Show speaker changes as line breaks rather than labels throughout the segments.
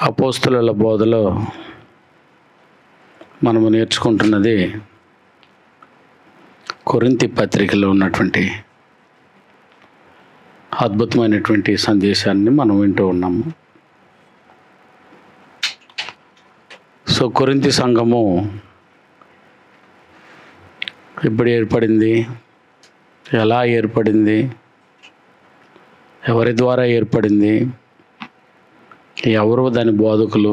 అపోస్తుల బోధలో మనము నేర్చుకుంటున్నది కొరింథీ పత్రికలో ఉన్నటువంటి అద్భుతమైనటువంటి సందేశాన్ని మనం వింటూ ఉన్నాము. సో కొరింథీ సంఘము ఇప్పుడు ఏర్పడింది, ఎలా ఏర్పడింది, ఎవరి ద్వారా ఏర్పడింది, ఎవరు దాని బోధకులు,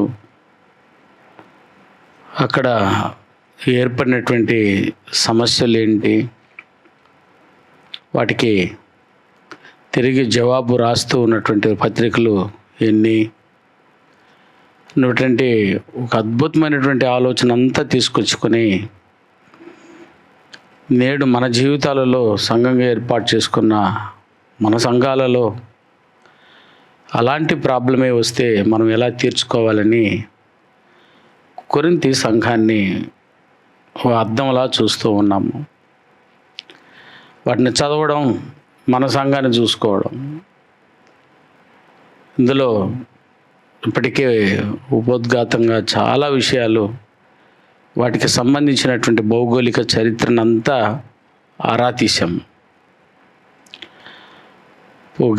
అక్కడ ఏర్పడినటువంటి సమస్యలు ఏంటి, వాటికి తిరిగి జవాబు రాస్తూ ఉన్నటువంటి పత్రికలు ఎన్ని, ఉన్నటువంటి ఒక అద్భుతమైనటువంటి ఆలోచన అంతా తీసుకొచ్చుకొని నేడు మన జీవితాలలో సంఘంగా ఏర్పాటు చేసుకున్న మన సంఘాలలో అలాంటి ప్రాబ్లమే వస్తే మనం ఎలా తీర్చుకోవాలని కొరింథీ సంఘాన్ని ఒక అద్దంలా చూస్తూ ఉన్నాము. వాటిని చదవడం, మన సంఘాన్ని చూసుకోవడం, ఇందులో ఇప్పటికే ఉపోద్ఘాతంగా చాలా విషయాలు, వాటికి సంబంధించినటువంటి భౌగోళిక చరిత్రనంతా ఆరా తీశాం.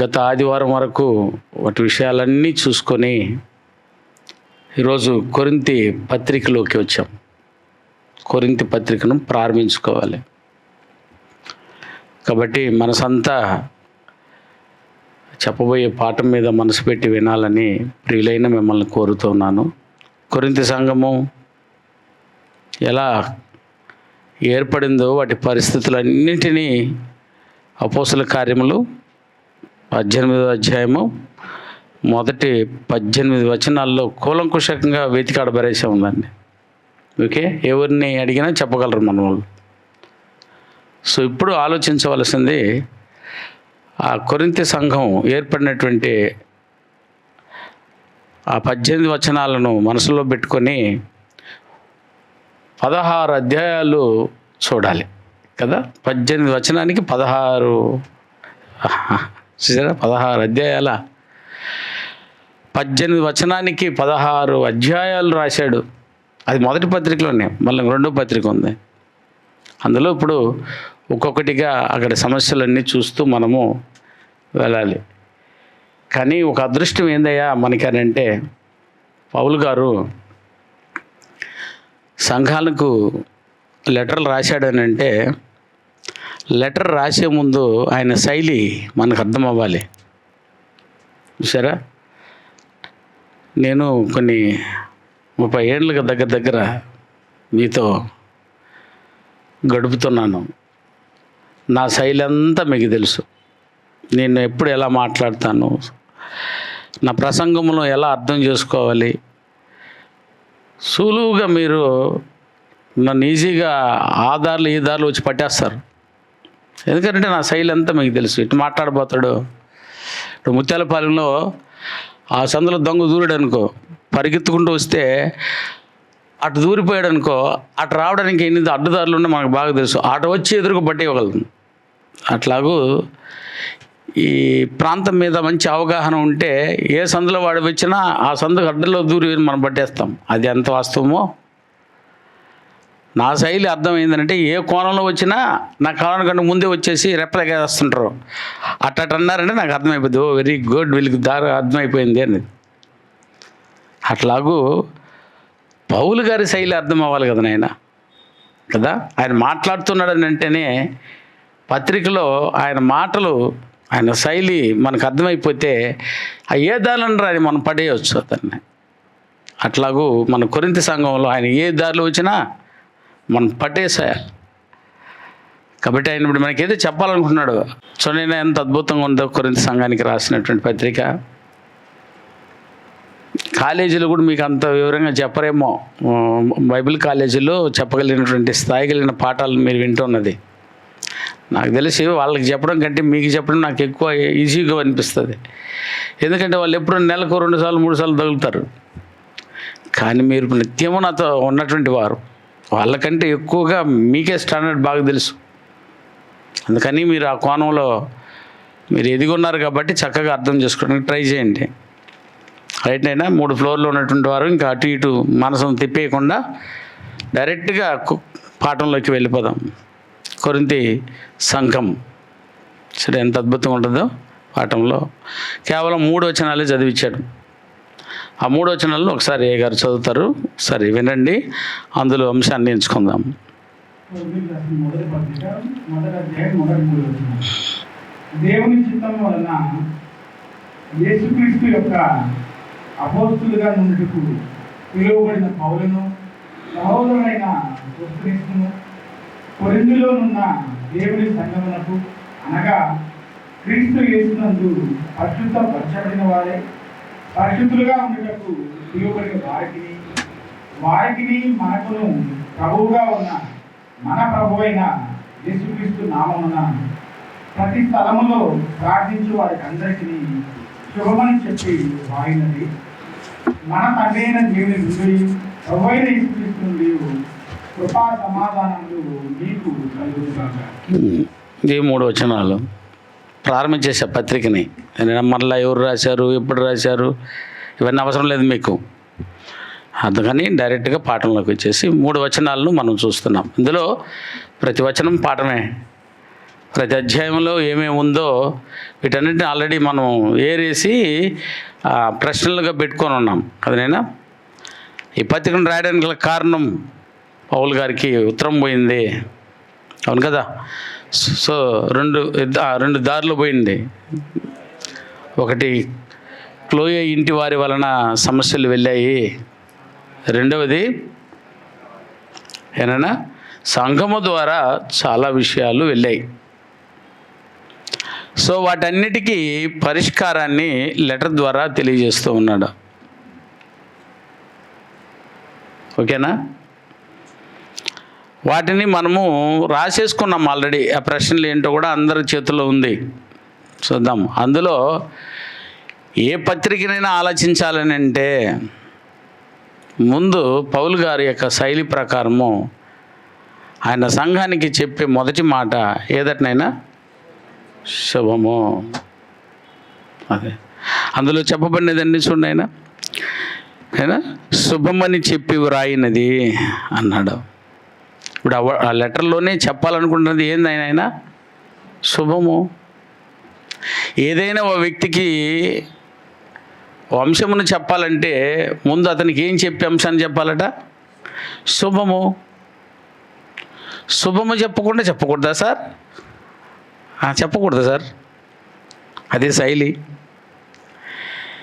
గత ఆదివారం వరకు వాటి విషయాలన్నీ చూసుకొని ఈరోజు కొరింథీ పత్రికలోకి వచ్చాం. కొరింథీ పత్రికను ప్రారంభించుకోవాలి కాబట్టి మనసంతా చెప్పబోయే పాఠం మీద మనసు పెట్టి వినాలని ప్రియులైన మిమ్మల్ని కోరుతున్నాను. కొరింథీ సంఘము ఎలా ఏర్పడిందో వాటి పరిస్థితులన్నింటినీ అపోస్తల కార్యములు 18వ అధ్యాయము మొదటి 18 వచనాల్లో కూలంకుషంగా వెతికాడబరేసే ఉందండి. ఓకే, ఎవరిని అడిగినా చెప్పగలరు మన వాళ్ళు. సో ఇప్పుడు ఆలోచించవలసింది, ఆ కొరింథీ సంఘం ఏర్పడినటువంటి ఆ 18 వచనాలను మనసులో పెట్టుకొని 16 అధ్యాయాలు చూడాలి కదా. 18 వచనానికి 16 అధ్యాయాల 18 వచనానికి 16 అధ్యాయాలు రాశాడు. అది మొదటి పత్రికలోనే, మళ్ళీ రెండో పత్రిక ఉంది. అందులో ఇప్పుడు ఒక్కొక్కటిగా అక్కడ సమస్యలన్నీ చూస్తూ మనము వెళ్ళాలి. కానీ ఒక అదృష్టం ఏందయ్యా మనకనంటే, పౌలు గారు సంఘాలకు లెటర్లు రాశాడనంటే, లెటర్ రాసే ముందు ఆయన శైలి మనకు అర్థం అవ్వాలి. చూసారా, నేను కొన్ని 30 ఏళ్ళకి దగ్గర మీతో గడుపుతున్నాను. నా శైలి అంతా మీకు తెలుసు. నేను ఎప్పుడు ఎలా మాట్లాడతాను, నా ప్రసంగంలో ఎలా అర్థం చేసుకోవాలి, సులువుగా మీరు నన్ను ఈజీగా ఆ దారులు ఈ దారులు వచ్చి పట్టేస్తారు. ఎందుకంటే నా శైలి అంతా మీకు తెలుసు. ఇటు మాట్లాడబోతాడు, ఇప్పుడు ముత్యాలపాలెంలో ఆ సందులో దొంగ దూరాడు అనుకో, పరిగెత్తుకుంటూ వస్తే అటు దూరిపోయాడు అనుకో, అటు రావడానికి ఎన్ని అడ్డుదారులు ఉంటే మనకు బాగా తెలుసు. అటు వచ్చి ఎదురుకు పట్టి ఇవ్వగలదు. అట్లాగూ ఈ ప్రాంతం మీద మంచి అవగాహన ఉంటే ఏ సందులో వాడు వచ్చినా ఆ సందుకు అడ్డలో దూరి మనం పట్టేస్తాం. అది ఎంత వాస్తవమో నా శైలి అర్థమైందంటే, ఏ కోణంలో వచ్చినా నా కోణం కంటే ముందే వచ్చేసి రెప్పలేకేస్తుంటారు. అట్ట అన్నారంటే నాకు అర్థమైపోద్ది, ఓ వెరీ గుడ్, వీళ్ళకి దారి అర్థమైపోయింది అని. అట్లాగూ పౌలు గారి శైలి అర్థం అవ్వాలి కదా నాయన, కదా. ఆయన మాట్లాడుతున్నాడని అంటేనే పత్రికలో ఆయన మాటలు, ఆయన శైలి మనకు అర్థమైపోతే ఆ ఏ దారులను రాని మనం పడేయవచ్చు అతన్ని. అట్లాగూ మన కొరింథీ సంఘంలో ఆయన ఏ దారిలో వచ్చినా మనం పట్టేసేయాలి. కాబట్టి ఆయన ఇప్పుడు మనకేదో చెప్పాలనుకుంటున్నాడు. చూడండి ఎంత అద్భుతంగా ఉందో కొరింథీ సంఘానికి రాసినటువంటి పత్రిక. కాలేజీలో కూడా మీకు అంత వివరంగా చెప్పరేమో, బైబిల్ కాలేజీలో చెప్పగలిగినటువంటి స్థాయి కలిగిన పాఠాలు మీరు వింటున్నది. నాకు తెలిసి వాళ్ళకి చెప్పడం కంటే మీకు చెప్పడం నాకు ఎక్కువ ఈజీగా అనిపిస్తుంది. ఎందుకంటే వాళ్ళు ఎప్పుడు నెలకు 2 సార్లు 3 సార్లు తగులుతారు. కానీ మీరు నిత్యము నాతో ఉన్నటువంటి వారు, వాళ్ళకంటే ఎక్కువగా మీకే స్టాండర్డ్ బాగా తెలుసు. అందుకని మీరు ఆ కోణంలో మీరు ఎదిగున్నారు కాబట్టి చక్కగా అర్థం చేసుకోవడానికి ట్రై చేయండి. రైట్ అయినా 3 ఫ్లోర్లు ఉన్నటువంటి వారు ఇంకా అటు ఇటు మనసును తిప్పేయకుండా డైరెక్ట్గా పాఠంలోకి వెళ్ళిపోదాం. కొరింథీ సంఘం సరే ఎంత అద్భుతంగా ఉంటుందో పాఠంలో కేవలం 3 వచనాలే చదివించాడు. ఆ 3 వచనాలను ఒకసారి ఏ గారు చదువుతారు, సరే వినండి, అందులో అంశాన్ని ఎంచుకుందాం.
దేవుని చిత్తం వలన యేసుక్రీస్తు యొక్క అపోస్తులుగా నుండుటకు పిలువబడిన పౌలును సహోదరుడైన సోస్టెనేసును కొరింథీలోనున్న దేవుని సంఘమునకు అనగా క్రీస్తు యేసునందు పరిశుద్ధపరచబడిన వారే పరిశుద్ధులుగా ఉండుటకు పిలువబడిన వారికి మనకును ప్రభువుగా ఉన్న మన ప్రభు అయిన యేసుక్రీస్తు నామమున ప్రతి స్థలములో ప్రార్థించు వారికి అందరికీ శుభమని చెప్పి వాయినది. మన తండ్రి అయిన దేవుని నుండి ప్రభు అయిన యేసుక్రీస్తు నుండి కృపా సమాధానములు నీకు కలుగుగాక.
ఈ 3 వచనాలు ప్రారంభించేసా పత్రికని. మళ్ళీ ఎవరు రాశారు, ఎప్పుడు రాశారు, ఇవన్నీ అవసరం లేదు మీకు. అందుకని డైరెక్ట్గా పాఠంలోకి వచ్చేసి 3 వచనాలను మనం చూస్తున్నాం. ఇందులో ప్రతి వచనం పాఠమే. ప్రతి అధ్యాయంలో ఏమేమి ఉందో వీటన్నిటిని ఆల్రెడీ మనం ఏరేసి ప్రశ్నలుగా పెట్టుకొని ఉన్నాం కదనైనా. ఈ పత్రికను రాయడానికి గల కారణం పౌలు గారికి ఉత్తరం పోయింది, అవును కదా. సో రెండు దారులు పోయింది. ఒకటి క్లోయే ఇంటి వారి వలన సమస్యలు వెళ్ళాయి, రెండవది ఏమైనా సంఘము ద్వారా చాలా విషయాలు వెళ్ళాయి. సో వాటన్నిటికీ పరిష్కారాన్ని లెటర్ ద్వారా తెలియజేస్తూ ఉన్నాడు. ఓకేనా? వాటిని మనము రాసేసుకున్నాం ఆల్రెడీ. ఆ ప్రశ్నలు ఏంటో కూడా అందరి చేతుల్లో ఉంది, చూద్దాం. అందులో ఏ పత్రికనైనా ఆలోచించాలని అంటే ముందు పౌలు గారి యొక్క శైలి ప్రకారము ఆయన సంఘానికి చెప్పే మొదటి మాట ఏదటినైనా శుభము. అదే అందులో చెప్పబడినదండి చూడండి, అయినా శుభమని చెప్పి వ్రాయినది అన్నాడు. ఇప్పుడు ఆ లెటర్లోనే చెప్పాలనుకుంటున్నది ఏంది ఆయన శుభము. ఏదైనా ఓ వ్యక్తికి వంశమును చెప్పాలంటే ముందు అతనికి ఏం చెప్పి అంశాన్ని చెప్పాలట? శుభము. శుభము చెప్పకూడదా సార్? చెప్పకూడదు సార్, అదే శైలి.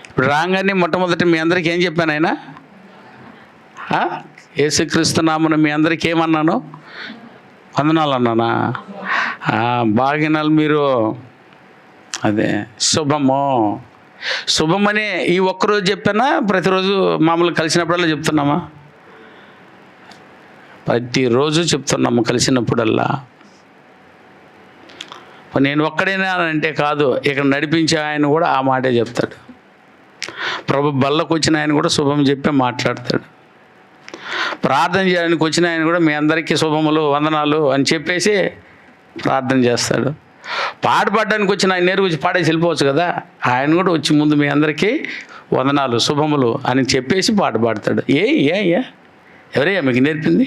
ఇప్పుడు రాగానే మొట్టమొదటి మీ అందరికీ ఏం చెప్పాను ఆయన? యేసుక్రీస్తు నామమున మీ అందరికీ ఏమన్నాను? వందనాలు అన్నానా? బాగినాలు మీరు. అదే శుభము. శుభమని ఈ ఒక్కరోజు చెప్పానా ప్రతిరోజు మామూలు కలిసినప్పుడల్లా చెప్తున్నామా? ప్రతిరోజు చెప్తున్నాము కలిసినప్పుడల్లా. నేను ఒక్కడైనా అంటే కాదు, ఇక్కడ నడిపించే ఆయన కూడా ఆ మాటే చెప్తాడు. ప్రభు బల్లకు వచ్చిన ఆయన కూడా శుభం చెప్పి మాట్లాడతాడు. ప్రార్థన చేయడానికి వచ్చిన ఆయన కూడా మీ అందరికీ శుభములు వందనాలు అని చెప్పేసి ప్రార్థన చేస్తాడు. పాట పాడడానికి వచ్చిన ఆయన నేరు వచ్చి పాడేసి వెళ్ళిపోవచ్చు కదా, ఆయన కూడా వచ్చి ముందు మీ అందరికీ వందనాలు శుభములు అని చెప్పేసి పాట పాడతాడు. ఎవరయ్యా మీకు నేర్పింది?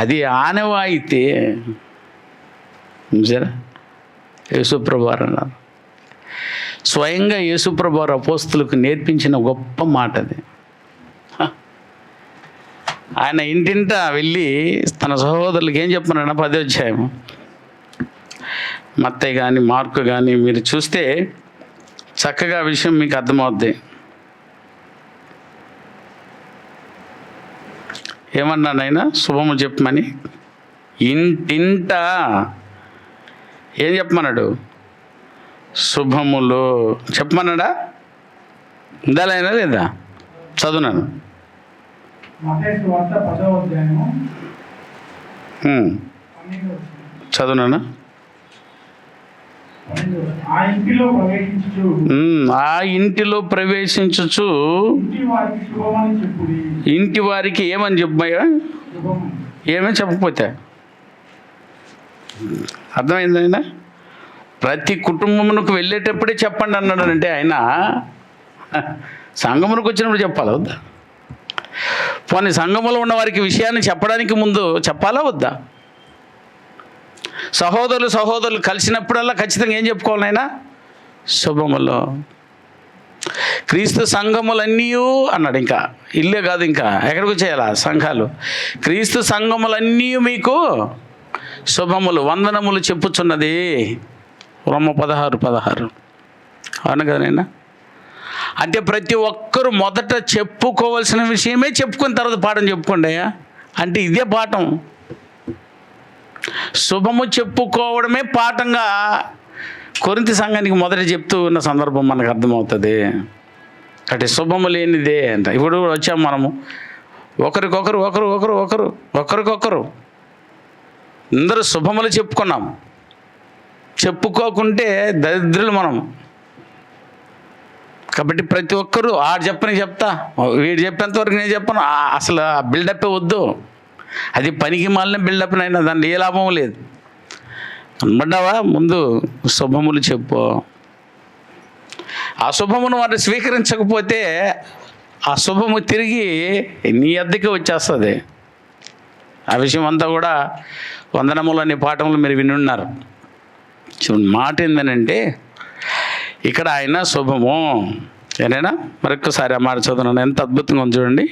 అది ఆనవాయితీ. సరే, యేసుప్రభు అన్నారు. స్వయంగా యేసుప్రభు అపోస్తులకు నేర్పించిన గొప్ప మాట అది. ఆయన ఇంటింట వెళ్ళి తన సహోదరులకు ఏం చెప్పమన్నా 10వ అధ్యాయం మత్తయి కానీ మార్కు కానీ మీరు చూస్తే చక్కగా విషయం మీకు అర్థమవుద్ది. ఏమన్నానైనా శుభము చెప్పమని ఇంటింట ఏం చెప్పమన్నాడు? శుభములు చెప్పమన్నాడా? ఉండాలైనా లేదా? చదువునాను. చదువునానా? ఆ ఇంటిలో ప్రవేశించుచు ఇంటి వారికి ఏమని చెప్పయ్యా? ఏమని చెప్పకపోతే అర్థమైందైనా? ప్రతి కుటుంబమునకు వెళ్ళేటప్పుడే చెప్పండి అన్నాడంటే ఆయన సంఘమునకు వచ్చినప్పుడు చెప్పాలా వద్దా? పోనీ సంఘములో ఉన్న వారికి విషయాన్ని చెప్పడానికి ముందు చెప్పాలా వద్దా? సహోదరులు కలిసినప్పుడల్లా ఖచ్చితంగా ఏం చెప్పుకోవాలి ఆయన? శుభములో క్రీస్తు సంఘములన్నీ అన్నాడు. ఇంకా ఇల్లే కాదు, ఇంకా ఎక్కడికి వచ్చేయాలా సంఘాలు? క్రీస్తు సంఘములన్నీ మీకు శుభములు వందనములు చెప్పుచున్నది. రోమ 16:16 అవును కదా నైనా? అంటే ప్రతి ఒక్కరు మొదట చెప్పుకోవాల్సిన విషయమే చెప్పుకున్న తర్వాత పాఠం చెప్పుకోండి అయ్యా అంటే ఇదే పాఠం. శుభము చెప్పుకోవడమే పాఠంగా కొరింథీ సంఘానికి మొదట చెప్తూ ఉన్న సందర్భం మనకు అర్థమవుతుంది. అంటే శుభము లేనిదే అంట. ఇప్పుడు వచ్చాము మనము ఒకరికొకరు అందరూ శుభములు చెప్పుకున్నాం. చెప్పుకోకుంటే దరిద్రులు మనం. కాబట్టి ప్రతి ఒక్కరూ ఆడు చెప్పని చెప్తా, వీడు చెప్పేంతవరకు నేను చెప్పను. అసలు ఆ బిల్డప్ వద్దు. అది పనికి మాలిన బిల్డప్ అయినా దాన్ని ఏ లాభం లేదు. అనబడ్డావా? ముందు శుభములు చెప్పు. ఆ శుభమును వారు స్వీకరించకపోతే ఆ శుభము తిరిగి నీ అద్దెకి వచ్చేస్తుంది. ఆ విషయం అంతా కూడా వందనములు అనే పాఠంలో మీరు వినున్నారు. చూడండి మాట ఏందనంటే ఇక్కడ ఆయన శుభము ఏనైనా మరొక్కసారి ఆ మాట చదువున్నాను. ఎంత అద్భుతంగా ఉంది చూడండి.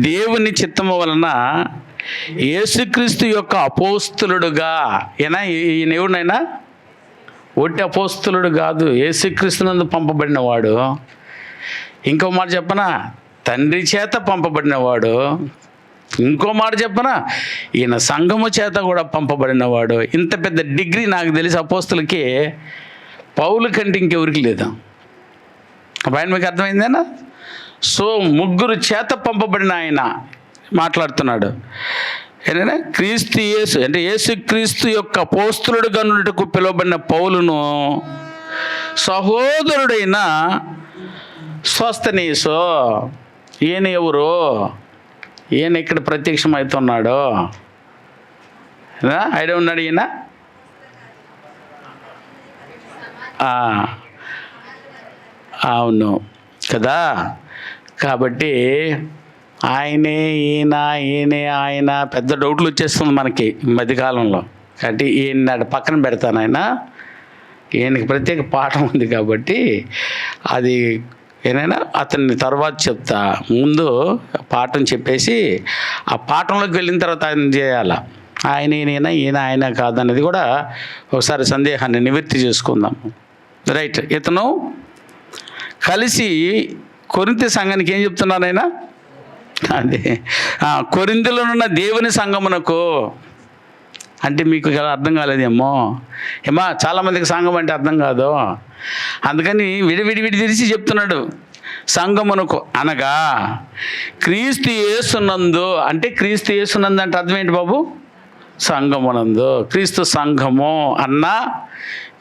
దేవుని చిత్తము వలన యేసుక్రీస్తు యొక్క అపోస్తులుడుగా ఈయన ఎవరినైనా ఒట్టి అపోస్తులుడు కాదు, యేసుక్రీస్తునందు పంపబడినవాడు. ఇంకో మాట చెప్పనా, తండ్రి చేత పంపబడినవాడు. ఇంకో మాట చెప్పనా, ఈయన సంఘము చేత కూడా పంపబడినవాడు. ఇంత పెద్ద డిగ్రీ నాకు తెలిసి అపోస్తులకి పౌలు కంటే ఇంకెవరికి లేదా? ఆయన మీకు అర్థమైందేనా? సో ముగ్గురు చేత పంపబడిన ఆయన మాట్లాడుతున్నాడు. ఏదైనా క్రీస్తు యేసు అంటే యేసుక్రీస్తు యొక్క అపోస్తులుడుగా నుండుటకు పిలువబడిన పౌలును సహోదరుడైన సోస్తనేసు. ఈయన ఎవరు? ఈయన ఇక్కడ ప్రత్యక్షమవుతున్నాడు. ఐడియా ఉన్నాడు ఈయన. అవును కదా. కాబట్టి ఆయన పెద్ద డౌట్లు వచ్చేస్తుంది మనకి ఈ మధ్యకాలంలో. కాబట్టి ఈయన పక్కన పెడతాను. ఈయనకి ప్రత్యేక పాఠం ఉంది కాబట్టి అది ఏదైనా అతన్ని తర్వాత చెప్తా. ముందు పాఠం చెప్పేసి ఆ పాఠంలోకి వెళ్ళిన తర్వాత ఆయన చేయాల. ఈయన ఆయన కాదన్నది కూడా ఒకసారి సందేహాన్ని నివృత్తి చేసుకుందాం. రైట్. ఇతను కలిసి కొరింథీ సంఘానికి ఏం చెప్తున్నారు ఆయన? అదే కొరింథీలోనున్న దేవుని సంఘమునకు. అంటే మీకు అర్థం కాలేదేమో చాలామందికి సంఘం అంటే అర్థం కాదు. అందుకని విడి తెరిచి చెప్తున్నాడు. సంఘమునకు అనగా క్రీస్తు యేసునందు. అంటే క్రీస్తు యేసునందు అంటే అర్థం ఏంటి బాబు? సంఘమునందు. క్రీస్తు సంఘము అన్నా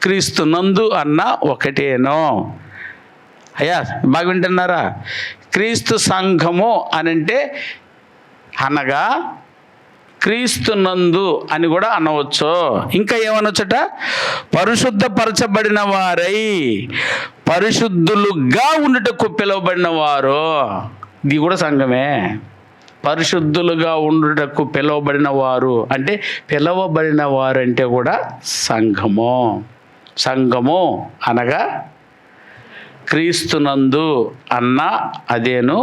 క్రీస్తు నందు అన్నా ఒకటేనో. అయ్యా బాగా వింటున్నారా? క్రీస్తు సంఘము అనంటే అనగా క్రీస్తునందు అని కూడా అనవచ్చు. ఇంకా ఏమనొచ్చట? పరిశుద్ధపరచబడిన వారై పరిశుద్ధులుగా ఉండుటకు పిలువబడిన వారు. ఇది కూడా సంఘమే. పరిశుద్ధులుగా ఉండుటకు పిలువబడిన వారు అంటే పిలువబడిన వారు అంటే కూడా సంఘము. సంఘము అనగా క్రీస్తునందు అన్న అదేను,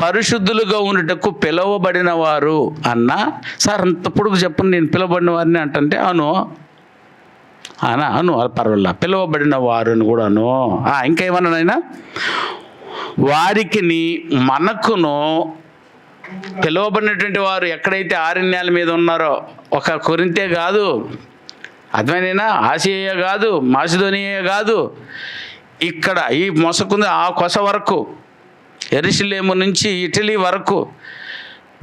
పరిశుద్ధులుగా ఉండుటకు పిలువబడిన వారు అన్న. సార్ అంత పొడుగు చెప్పండి, నేను పిలువబడిన వారిని అంటే అను పర్వాలా, పిలువబడిన వారు అని కూడా అను. ఇంకేమన్నానైనా వారికి మనకును పిలువబడినటువంటి వారు ఎక్కడైతే ఆరణ్యాల మీద ఉన్నారో, ఒక కొరింథే కాదు, అర్థమైనా ఆసియా కాదు, మాసిదోనియా కాదు, ఇక్కడ ఈ మొసకుంది ఆ కొస వరకు, యెరూషలేము నుంచి ఇటలీ వరకు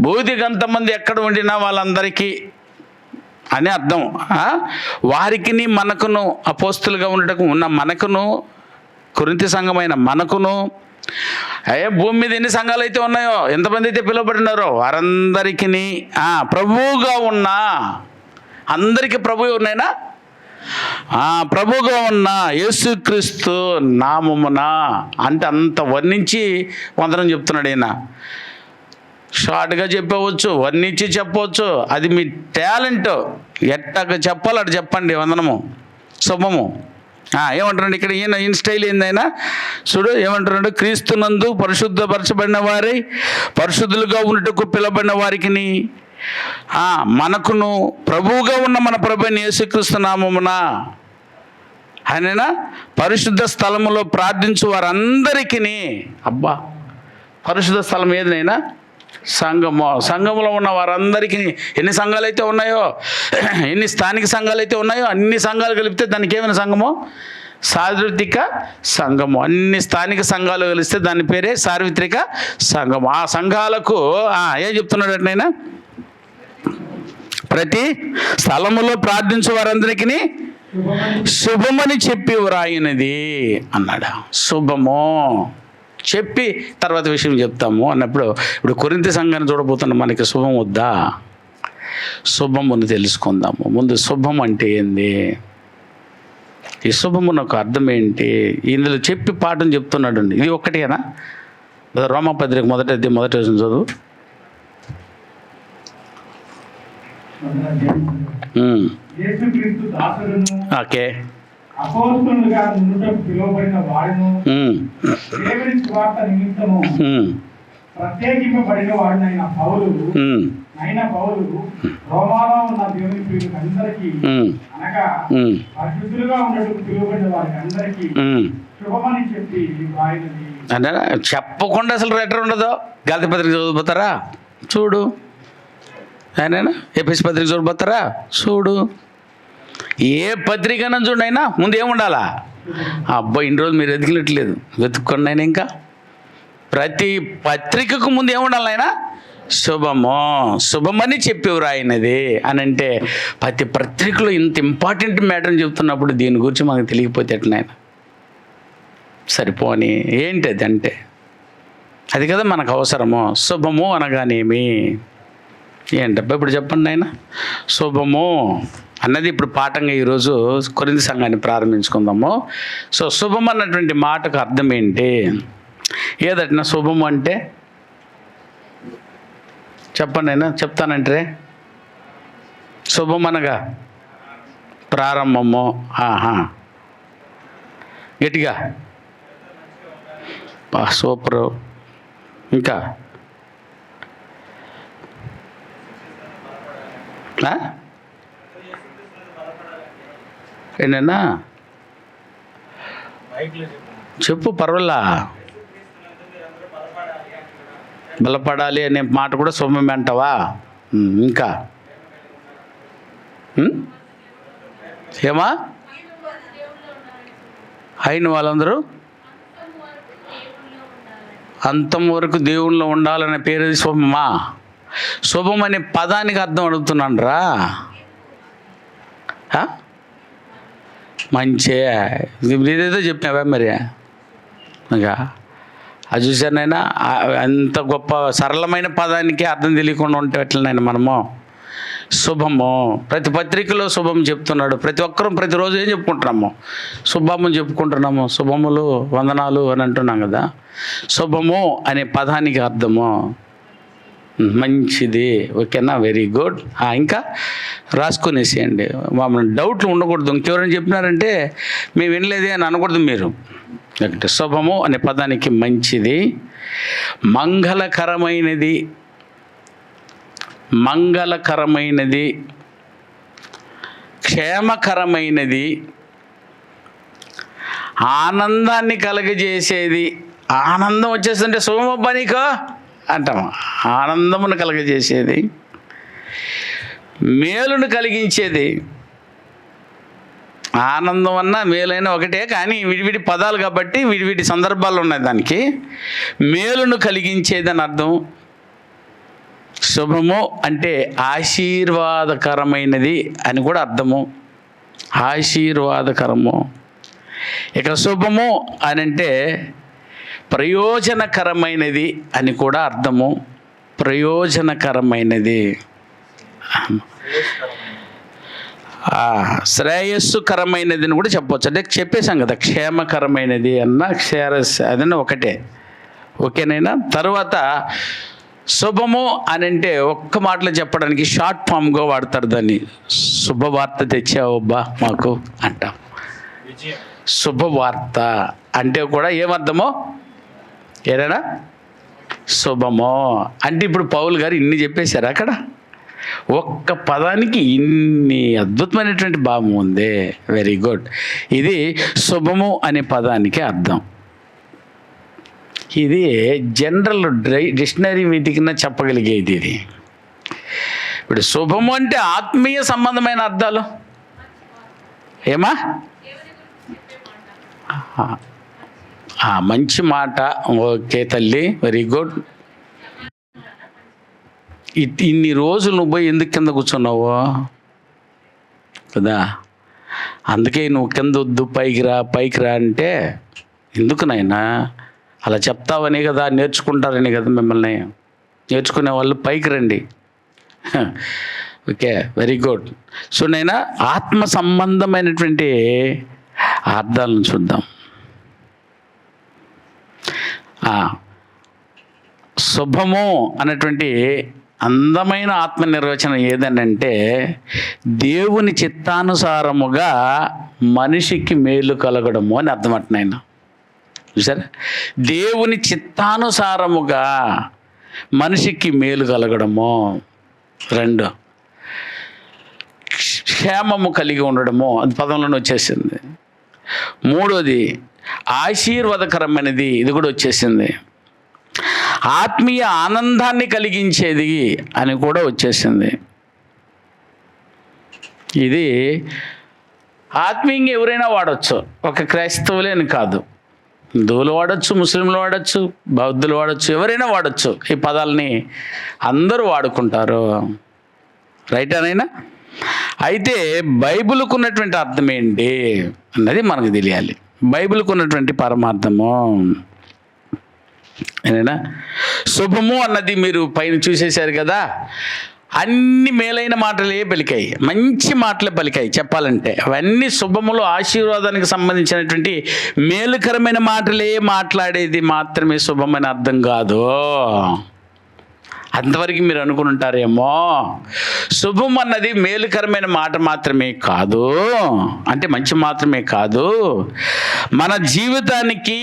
బోధిగంతమంది ఎక్కడ ఉండినా వాళ్ళందరికీ అని అర్థం. వారికి మనకును అపోస్తులుగా ఉండటకు ఉన్న మనకును, కొరింథీ సంఘమైన మనకును, భూమి మీద ఎన్ని సంఘాలు అయితే ఉన్నాయో, ఎంతమంది అయితే పిలువబడినారో వారందరికీ ప్రభువుగా ఉన్న అందరికీ ప్రభు ఎవరినైనా ప్రభువుగా ఉన్న యేసుక్రీస్తు నామమున అంటే అంత వర్ణించి వందనం చెప్తున్నాడు ఈయన. షార్ట్గా చెప్పవచ్చు, వర్ణించి చెప్పవచ్చు, అది మీ టాలెంట్. ఎట్టగా చెప్పాలి అటు చెప్పండి వందనము శుభము. ఏమంటున్నాడు ఇక్కడ ఈయన స్టైల్ ఏందైనా చూడు ఏమంటున్నాడు, క్రీస్తునందు పరిశుద్ధపరచబడిన వారి పరిశుద్ధులుగా ఉన్నట్టుకు పిలబడిన వారికి మనకును ప్రభువుగా ఉన్న మన ప్రభువైన యేసుక్రీస్తు నామమున ఆయన పరిశుద్ధ స్థలములో ప్రార్థించు వారందరికీ. అబ్బా, పరిశుద్ధ స్థలం ఏదైనా సంఘము, సంఘములో ఉన్న వారందరికీ ఎన్ని సంఘాలు అయితే ఉన్నాయో, ఎన్ని స్థానిక సంఘాలు అయితే ఉన్నాయో అన్ని సంఘాలు కలిపితే దానికి ఏమైనా సంఘము? సార్వత్రిక సంఘము. అన్ని స్థానిక సంఘాలు కలిస్తే దాని పేరే సార్వత్రిక సంఘము. ఆ సంఘాలకు ఏం చెప్తున్నాడు అట్నైనా, ప్రతి స్థలములో ప్రార్థించే వారందరికీ శుభమని చెప్పి వ్రాయినది అన్నాడు. శుభము చెప్పి తర్వాత విషయం చెప్తాము అన్నప్పుడు, ఇప్పుడు కొరింథీ సంఘాన్ని చూడబోతున్న మనకి శుభం వద్దా? శుభమును తెలుసుకుందాము. ముందు శుభం అంటే ఏంది, ఈ శుభమునకు అర్థం ఏంటి, ఇందులో చెప్పి పాఠం చెప్తున్నాడు. ఇది ఒక్కటేనా? రోమాపత్రిక మొదటి వచనం చదువు. ఓకే.
అపోస్తలుగా నుండుటకు పిలువబడిన వాడును, దేవుని సువార్త నిమిత్తము ప్రత్యేకింపబడిన వాడునైన పౌలు రోమాలో ఉన్న దేవుని ప్రియులకు అందరికీ, అనగా పరిశుద్ధులుగా ఉన్నట్టుకు పిలువబడిన వారికి అందరికీ శుభమని చెప్పి వ్రాయినది.
అంటే చెప్పకుండా అసలు లెటర్ ఉండదు. గలతీ పత్రిక చదువుతారా చూడు, ఆయన ఎఫెసీ పత్రిక చూడబోతారా చూడు, ఏ పత్రికైనా చూడండి అయినా ముందు ఏముండాలా? అబ్బాయి ఇన్ని రోజులు మీరు ఎదిగినట్లేదు, వెతుక్కోండి అయినా. ఇంకా ప్రతి పత్రికకు ముందు ఏముండాలి ఆయన? శుభము, శుభమని చెప్పేవారు ఆయనది అని. అంటే ప్రతి పత్రికలో ఇంత ఇంపార్టెంట్ మ్యాటర్ని చెప్తున్నప్పుడు దీని గురించి మనకు తెలియకపోతే ఎట్లయినా సరిపోని ఏంటి అది అంటే అది కదా మనకు అవసరము. శుభము అనగానేమి ఏంటబ్బా ఇప్పుడు చెప్పండి ఆయన. శుభము అన్నది ఇప్పుడు పాఠంగా ఈరోజు కొరింథీ సంఘాన్ని ప్రారంభించుకుందాము. సో శుభం అన్నటువంటి మాటకు అర్థం ఏంటి? ఏదట్నా శుభము అంటే చెప్పండి అయినా, చెప్తానంటే శుభం అనగా ప్రారంభము. గట్టిగా సూపరు. ఇంకా ఏంటన్నా చెప్పు, పర్వాలా. బలపడాలి అనే మాట కూడా శుభమే అంటావా? ఇంకా ఏమా అయిన వాళ్ళందరూ అంతం వరకు దేవుళ్ళో ఉండాలనే పేరు శుభమా? శుభం అనే పదానికి అర్థం అడుగుతున్నాను రా. మంచి ఇదేదో చెప్పినావా మరి? ఇంకా అది చూసానైనా అంత గొప్ప సరళమైన పదానికి అర్థం తెలియకుండా ఉంటే ఎట్లనైనా మనము శుభము. ప్రతి పత్రికలో శుభం చెప్తున్నాడు. ప్రతి ఒక్కరూ ప్రతిరోజు ఏం చెప్పుకుంటున్నాము? శుభము చెప్పుకుంటున్నాము. శుభములు వందనాలు అని అంటున్నాం కదా. శుభము అనే పదానికి అర్థము మంచిది. ఓకేనా, వెరీ గుడ్. ఇంకా రాసుకునేసేయండి. మమ్మల్ని డౌట్లు ఉండకూడదు. ఇంకెవరైనా చెప్పినారంటే మేము వినలేదే అని అనకూడదు మీరు. అంటే శుభము అనే పదానికి మంచిది, మంగళకరమైనది, మంగళకరమైనది, క్షేమకరమైనది, ఆనందాన్ని కలగజేసేది. ఆనందం వచ్చేస్తుంటే శుభమబ్బా నీకు అంటాము. ఆనందమును కలగజేసేది, మేలును కలిగించేది. ఆనందం అన్నా మేలైన ఒకటే, కానీ విడివిడి పదాలు కాబట్టి విడివిడి సందర్భాలు ఉన్నాయి దానికి. మేలును కలిగించేది అని అర్థం. శుభము అంటే ఆశీర్వాదకరమైనది అని కూడా అర్థము. ఆశీర్వాదకరము. ఇక శుభము అని అంటే ప్రయోజనకరమైనది అని కూడా అర్థము. ప్రయోజనకరమైనది. శ్రేయస్సుకరమైనది అని కూడా చెప్పవచ్చు. అంటే చెప్పేశాం కదా, క్షేమకరమైనది అన్న అదన్న ఒకటే. ఓకేనైనా. తర్వాత శుభము అని అంటే ఒక్క మాటలో చెప్పడానికి షార్ట్ ఫామ్గా వాడతారు దాన్ని. శుభవార్త తెచ్చావబ్బా మాకు అంటాం. శుభవార్త అంటే కూడా ఏమర్థమో ఏదైనా శుభమో అంటే ఇప్పుడు పౌలు గారు ఇన్ని చెప్పేశారు అక్కడ. ఒక్క పదానికి ఇన్ని అద్భుతమైనటువంటి భావం ఉంది. Very good. ఇది శుభము అనే పదానికి అర్థం. ఇది జనరల్ డిక్షనరీ వీటికిన్నా చెప్పగలిగేది ఇది. ఇప్పుడు శుభము అంటే ఆత్మీయ సంబంధమైన అర్థాలు. ఏమా? మంచి మాట. ఓకే తల్లి, వెరీ గుడ్. ఇన్ని రోజులు నువ్వు పోయి ఎందుకు కింద కూర్చున్నావు కదా, అందుకే నువ్వు కింద వద్దు పైకి రా అంటే ఎందుకు నాయనా అలా చెప్తావని కదా, నేర్చుకుంటారని కదా మిమ్మల్ని. నేర్చుకునే వాళ్ళు పైకి రండి. Okay, very good. సో నైనా ఆత్మ సంబంధమైనటువంటి అర్థాలను చూద్దాం. శుభము అన్నటువంటి అందమైన ఆత్మ నిర్వచనం ఏదనంటే దేవుని చిత్తానుసారముగా మనిషికి మేలు కలగడము అని అర్థమంట నాయన. చూసారా, దేవుని చిత్తానుసారముగా మనిషికి మేలు కలగడము. 2 క్షేమము కలిగి ఉండడము, అది పదంలోనే వచ్చేసింది. 3వది ఆశీర్వాదకరమైనది, ఇది కూడా వచ్చేసింది. ఆత్మీయ ఆనందాన్ని కలిగించేది అని కూడా వచ్చేసింది. ఇది ఆత్మీయంగా ఎవరైనా వాడచ్చు, ఒక క్రైస్తవులే అని కాదు. హిందువులు వాడచ్చు, ముస్లింలు వాడచ్చు, బౌద్ధులు వాడచ్చు, ఎవరైనా వాడచ్చు. ఈ పదాలని అందరూ వాడుకుంటారు. రైట్ అనైనా. అయితే బైబిల్కు ఉన్నటువంటి అర్థం ఏంటి అన్నది మనకు తెలియాలి. బైబిల్కు ఉన్నటువంటి పరమార్థము ఏనా. శుభము అన్నది మీరు పైన చూసేశారు కదా, అన్ని మేలైన మాటలే పలికాయి, మంచి మాటలే పలికాయి. చెప్పాలంటే అవన్నీ శుభములు, ఆశీర్వాదానికి సంబంధించినటువంటి మేలుకరమైన మాటలే మాట్లాడేది మాత్రమే శుభమని అర్థం కాదు. అంతవరకు మీరు అనుకుని ఉంటారేమో. శుభం అన్నది మేలుకరమైన మాట మాత్రమే కాదు, అంటే మంచి మాత్రమే కాదు, మన జీవితానికి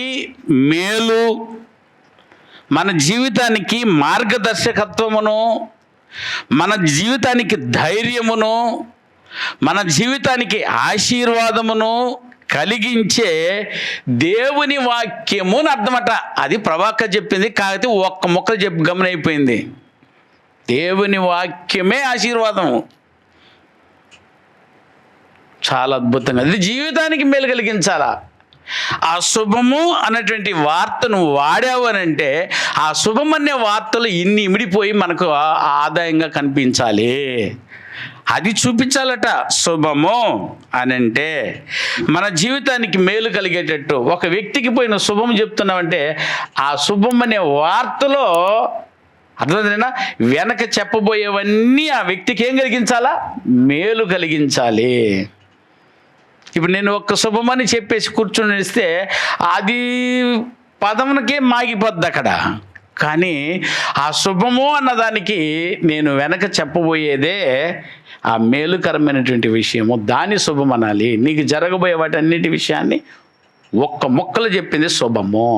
మేలు, మన జీవితానికి మార్గదర్శకత్వమును, మన జీవితానికి ధైర్యమును, మన జీవితానికి ఆశీర్వాదమును కలిగించే దేవుని వాక్యము అని అర్థమట. అది ప్రభాకర్ చెప్పింది, కాకపోతే ఒక్క మొక్కలు గమనైపోయింది. దేవుని వాక్యమే ఆశీర్వాదము. చాలా అద్భుతంగా అది జీవితానికి మేలు కలిగించాలా. ఆ శుభము అన్నటువంటి వార్తను వాడావు అని అంటే ఆ శుభం అనే వార్తలు ఇన్ని ఇమిడిపోయి మనకు ఆదాయంగా కనిపించాలి. అది చూపించాలట. శుభము అని అంటే మన జీవితానికి మేలు కలిగేటట్టు ఒక వ్యక్తికి పోయిన శుభం చెప్తున్నామంటే ఆ శుభం అనే వార్తలో అర్థమైందా, వెనక చెప్పబోయేవన్నీ ఆ వ్యక్తికి ఏం కలిగించాలా, మేలు కలిగించాలి. ఇప్పుడు నేను ఒక్క శుభమని చెప్పేసి కూర్చొని ఇస్తే అది పదమునకే మాగిపోద్ది అక్కడ. కానీ ఆ శుభము అన్నదానికి నేను వెనక చెప్పబోయేదే ఆ మేలుకరమైనటువంటి విషయము, దాని శుభం అనాలి. నీకు జరగబోయే వాటి అన్నిటి విషయాన్ని ఒక్క మొక్కలు చెప్పింది శుభము.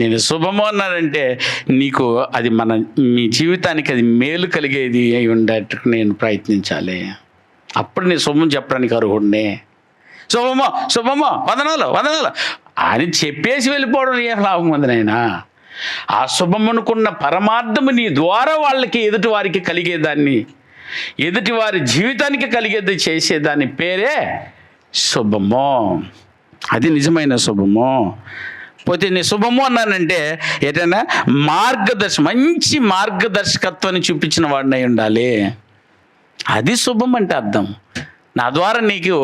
నేను శుభము అన్నానంటే నీకు అది మీ జీవితానికి అది మేలు కలిగేది అయి ఉండేటట్టు నేను ప్రయత్నించాలి. అప్పుడు నేను శుభం చెప్పడానికి అర్హుడినే. శుభమో వందనాలు అని చెప్పేసి వెళ్ళిపోవడం ఏం లాభం ఉంది నాయనా. ఆ శుభమునుకున్న పరమార్థము నీ ద్వారా వాళ్ళకి ఎదుటి వారికి కలిగేదాన్ని, ఎదుటి వారి జీవితానికి కలిగేది చేసేదాని పేరే శుభము. అది నిజమైన శుభము. పోతే నేను శుభము అన్నానంటే ఏదైనా మంచి మార్గదర్శకత్వాన్ని చూపించిన వాడిని అయి ఉండాలి. అది శుభం అంటే అర్థం. నా ద్వారా నీకు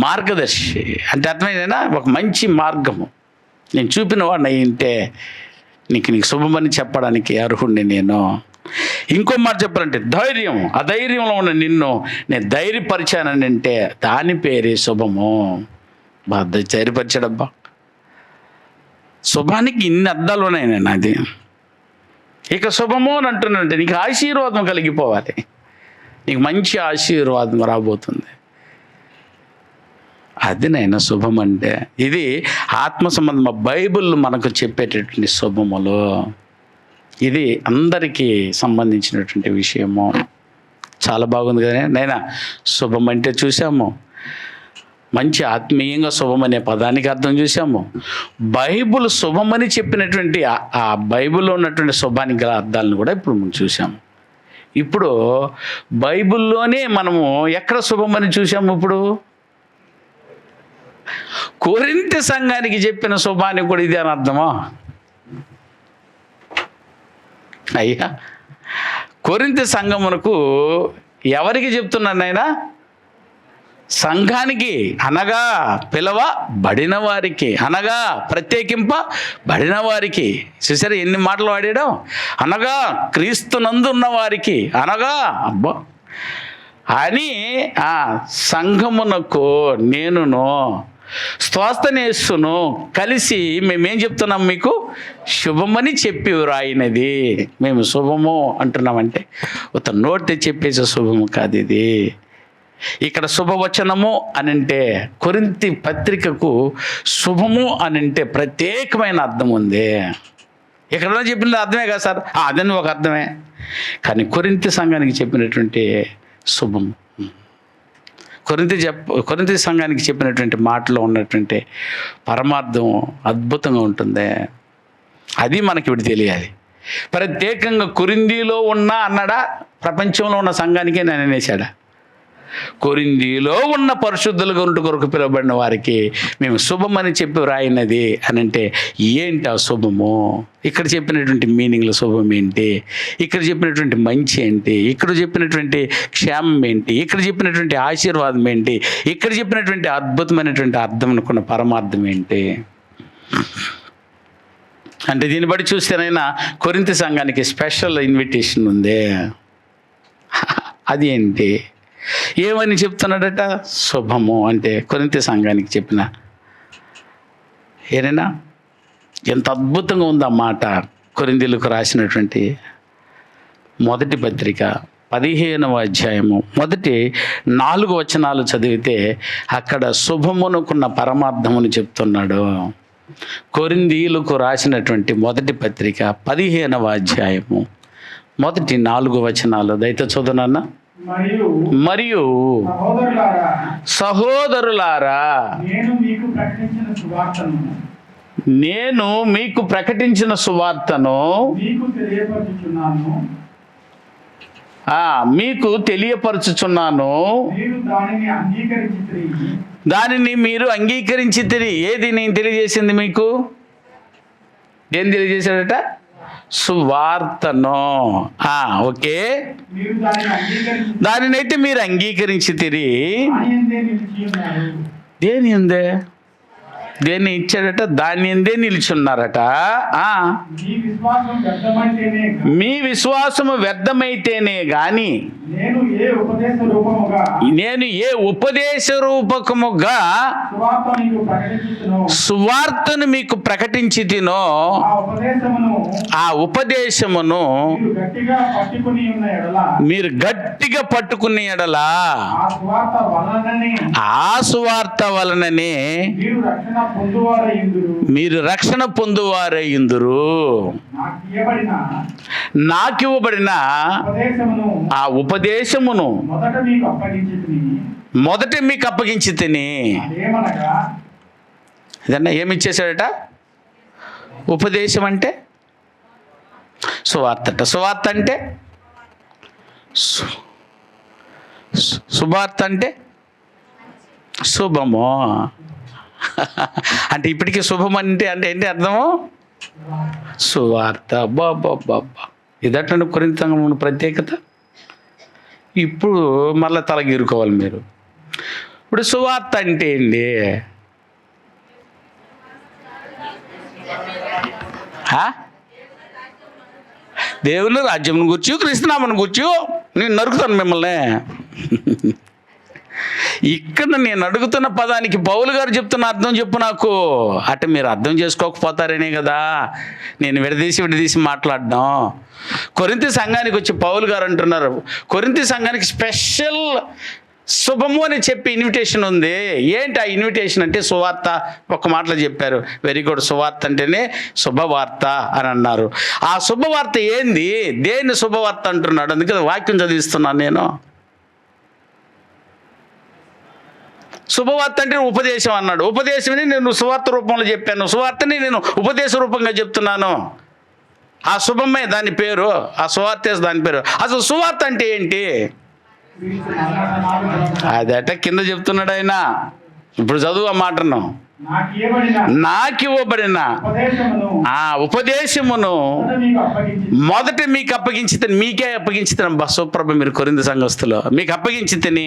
మార్గదర్శి అంటే అర్థమైనా ఒక మంచి మార్గము నేను చూపిన వాడిని అయి ఉంటే నీకు శుభమని చెప్పడానికి అర్హుడిని నేను. ఇంకో మాట చెప్పాలంటే ధైర్యం. అధైర్యంలో ఉన్న నిన్ను నేను ధైర్యపరిచానని అంటే దాని పేరే శుభము. ధైర్యపరిచాడబ్బా. శుభానికి ఇన్ని అర్థాలు ఉన్నాయి. నేను అది ఇక శుభము అని అంటున్నానంటే నీకు ఆశీర్వాదం కలిగిపోవాలి, నీకు మంచి ఆశీర్వాదం రాబోతుంది. అది నైనా శుభం అంటే. ఇది ఆత్మ సంబంధం బైబిల్ మనకు చెప్పేటటువంటి శుభములు. ఇది అందరికీ సంబంధించినటువంటి విషయము. చాలా బాగుంది కదా నైనా. శుభం అంటే చూసాము, మంచి ఆత్మీయంగా శుభం అనే పదానికి అర్థం చూసాము. బైబిల్ శుభమని చెప్పినటువంటి ఆ బైబిల్లో ఉన్నటువంటి శుభానికి గల అర్థాలను కూడా ఇప్పుడు మనం చూసాము. ఇప్పుడు బైబిల్లోనే మనము ఎక్కడ శుభమని చూసాము? ఇప్పుడు కొరింథీ సంఘానికి చెప్పిన శుభానికి కూడా ఇది అని అర్థమా? అయ్యా, కొరింథీ సంఘమునకు ఎవరికి చెప్తున్నాను నాయనా? సంఘానికి, అనగా పిలవబడిన వారికి, అనగా ప్రత్యేకింపబడిన వారికి. చూసారా ఎన్ని మాటలు వాడాడో? అనగా క్రీస్తునందు ఉన్న వారికి, అనగా అబ్బా అని ఆ సంఘమునకు నేనును స్తోస్తనేస్తును కలిసి మేమేం చెప్తున్నాం? మీకు శుభమని చెప్పి వ్రాయినది. మేము శుభము అంటున్నామంటే ఒక నోటి చెప్పేసే శుభము కాదు ఇది. ఇక్కడ శుభవచనము అని అంటే కొరింథీ పత్రికకు శుభము అని అంటే ప్రత్యేకమైన అర్థం ఉంది. ఇక్కడ చెప్పినది అర్థమే కదా సార్, అదని ఒక అర్థమే. కానీ కొరింథీ సంఘానికి చెప్పినటువంటి శుభం, కొరింథీ సంఘానికి చెప్పినటువంటి మాటలో ఉన్నటువంటి పరమార్థం అద్భుతంగా ఉంటుంది. అది మనకి ఇప్పుడు తెలియాలి. ప్రత్యేకంగా కొరింథీలో ఉన్న అన్నాడా? ప్రపంచంలో ఉన్న సంఘానికే నేను అనేసాడా? కొరింథీలో ఉన్న పరిశుద్ధుల కొరకు పిలువబడిన వారికి మేము శుభమని చెప్పి వ్రాయినది అని అంటే ఏంటి ఆ శుభము? ఇక్కడ చెప్పినటువంటి మీనింగ్లో శుభం ఏంటి? ఇక్కడ చెప్పినటువంటి మంచి ఏంటి? ఇక్కడ చెప్పినటువంటి క్షేమం ఏంటి? ఇక్కడ చెప్పినటువంటి ఆశీర్వాదం ఏంటి? ఇక్కడ చెప్పినటువంటి అద్భుతమైనటువంటి అర్థం అనుకున్న పరమార్థం ఏంటి? అంటే దీన్ని బట్టి చూస్తేనైనా కొరింథీ సంఘానికి స్పెషల్ ఇన్విటేషన్ ఉంది. అది ఏంటి? ఏమని చెప్తున్నాడట? శుభము అంటే కొరింథీ సంఘానికి చెప్పిన ఏనైనా ఎంత అద్భుతంగా ఉంది ఆ మాట. కొరింథీలకు రాసినటువంటి మొదటి పత్రిక 15వ అధ్యాయము మొదటి 4 వచనాలు చదివితే అక్కడ శుభమునుకున్న పరమార్థమును చెప్తున్నాడు. కొరింథీలకు రాసినటువంటి మొదటి పత్రిక 15వ అధ్యాయము మొదటి 4 వచనాలు దయతో చదువునన్నా. మరియు సహోదరులారా నేను మీకు ప్రకటించిన సువార్తను మీకు తెలియపరచుచున్నాను. దానిని మీరు అంగీకరించితిరి. ఏది నేను తెలియజేసింది మీకు? ఏం తెలియజేశాడట? సువార్తను. ఓకే, దానినైతే మీరు అంగీకరించితిరి. దేని ఉందే? దేన్ని ఇచ్చాడట? దాని ఎందే నిలిచున్నారట. మీ విశ్వాసము వ్యర్థమైతేనే గాని నేను ఏ ఉపదేశ రూపకముగా సువార్తను మీకు ప్రకటించి తినో ఆ ఉపదేశమును మీరు గట్టిగా పట్టుకుని ఎడలా ఆ సువార్త వలననే మీరు రక్షణ పొందువారయ్యుందురు. నాకివ్వబడిన ఆ ఉపదేశమును మొదట మీకు అప్పగించి తిని. ఇదన్నా ఏమిచ్చేసాడట? ఉపదేశం అంటే సువార్త అట. సువార్త అంటే శుభార్త అంటే శుభము. అంటే ఇప్పటికీ శుభం అంటే ఏంటి అర్థము? సువార్త. బాబా ఇదట్లా కొరింథీ సంఘం ప్రత్యేకత. ఇప్పుడు మళ్ళీ తలగిరుకోవాలి మీరు. ఇప్పుడు సువార్త అంటే ఏంటి? దేవుని రాజ్యం గుర్చి క్రీస్తునామని గుర్చి నేను నరుకుతాను మిమ్మల్ని. ఇక్కడ నేను అడుగుతున్న పదానికి పౌలు గారు చెప్తున్న అర్థం చెప్పు నాకు. అంటే మీరు అర్థం చేసుకోకపోతారనే కదా నేను విడదీసి మాట్లాడడం. కొరింథీ సంఘానికి వచ్చి పౌలు గారు అంటున్నారు, కొరింథీ సంఘానికి స్పెషల్ శుభము అని చెప్పి ఇన్విటేషన్ ఉంది. ఏంటి ఆ ఇన్విటేషన్ అంటే సువార్త. ఒక మాటలో చెప్పారు, వెరీ గుడ్. సువార్త అంటేనే శుభవార్త అని అన్నారు. ఆ శుభవార్త ఏంది? దేన్ని శుభవార్త అంటున్నాడు? అందుకే వాక్యం చదివిస్తున్నాను నేను. శుభవార్త అంటే ఉపదేశం అన్నాడు. ఉపదేశమని నేను సువార్త రూపంలో చెప్పాను, సువార్తని నేను ఉపదేశ రూపంగా చెప్తున్నాను. ఆ శుభమే దాని పేరు, ఆ సువార్త దాని పేరు. అసలు సువార్త అంటే ఏంటి? అదట కింద చెప్తున్నాడు ఆయన. ఇప్పుడు చదువు ఆ మాటను. నాకు ఇవ్వబడిన ఆ ఉపదేశమును మొదట మీకు అప్పగించితని, మీకే అప్పగించితని. బసవప్రభ మీరు కొరింథీ సంఘస్థులు మీకు అప్పగించితని.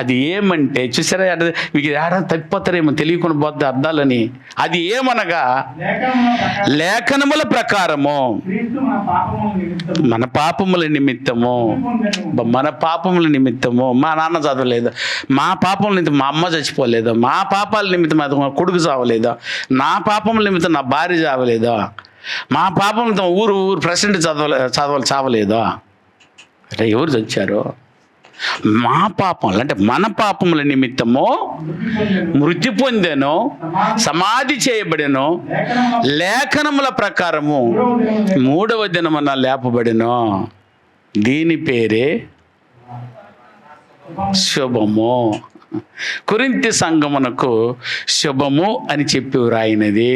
అది ఏమంటే చూసారా, మీకు ఏడా తప్పిపోతారేమో తెలియకుండా పోద్ది అర్థాలని. అది ఏమనగా లేఖనముల ప్రకారము మన పాపముల నిమిత్తము, మన పాపముల నిమిత్తము. మా నాన్న చదవలేదు, మా పాపముల నిమిత్తం మా అమ్మ చచ్చిపోలేదు, మా పాపాల నిమిత్తం మా కొడుకు చావలేదా, నా పాపముల నిమిత్తం నా భార్య చావలేదా, మా పాపం నిమిత్తం ఊరు ప్రెసిడెంట్ చావలేదా. అంటే ఎవరు చచ్చారు? మా పాపములు అంటే మన పాపముల నిమిత్తము మృతి పొందెను, సమాధి చేయబడెను, లేఖనముల ప్రకారము 3వ దినమున లేపబడెను. దీని పేరే శుభము. కొరింథీ సంఘమునకు శుభము అని చెప్పి వ్రాయినది.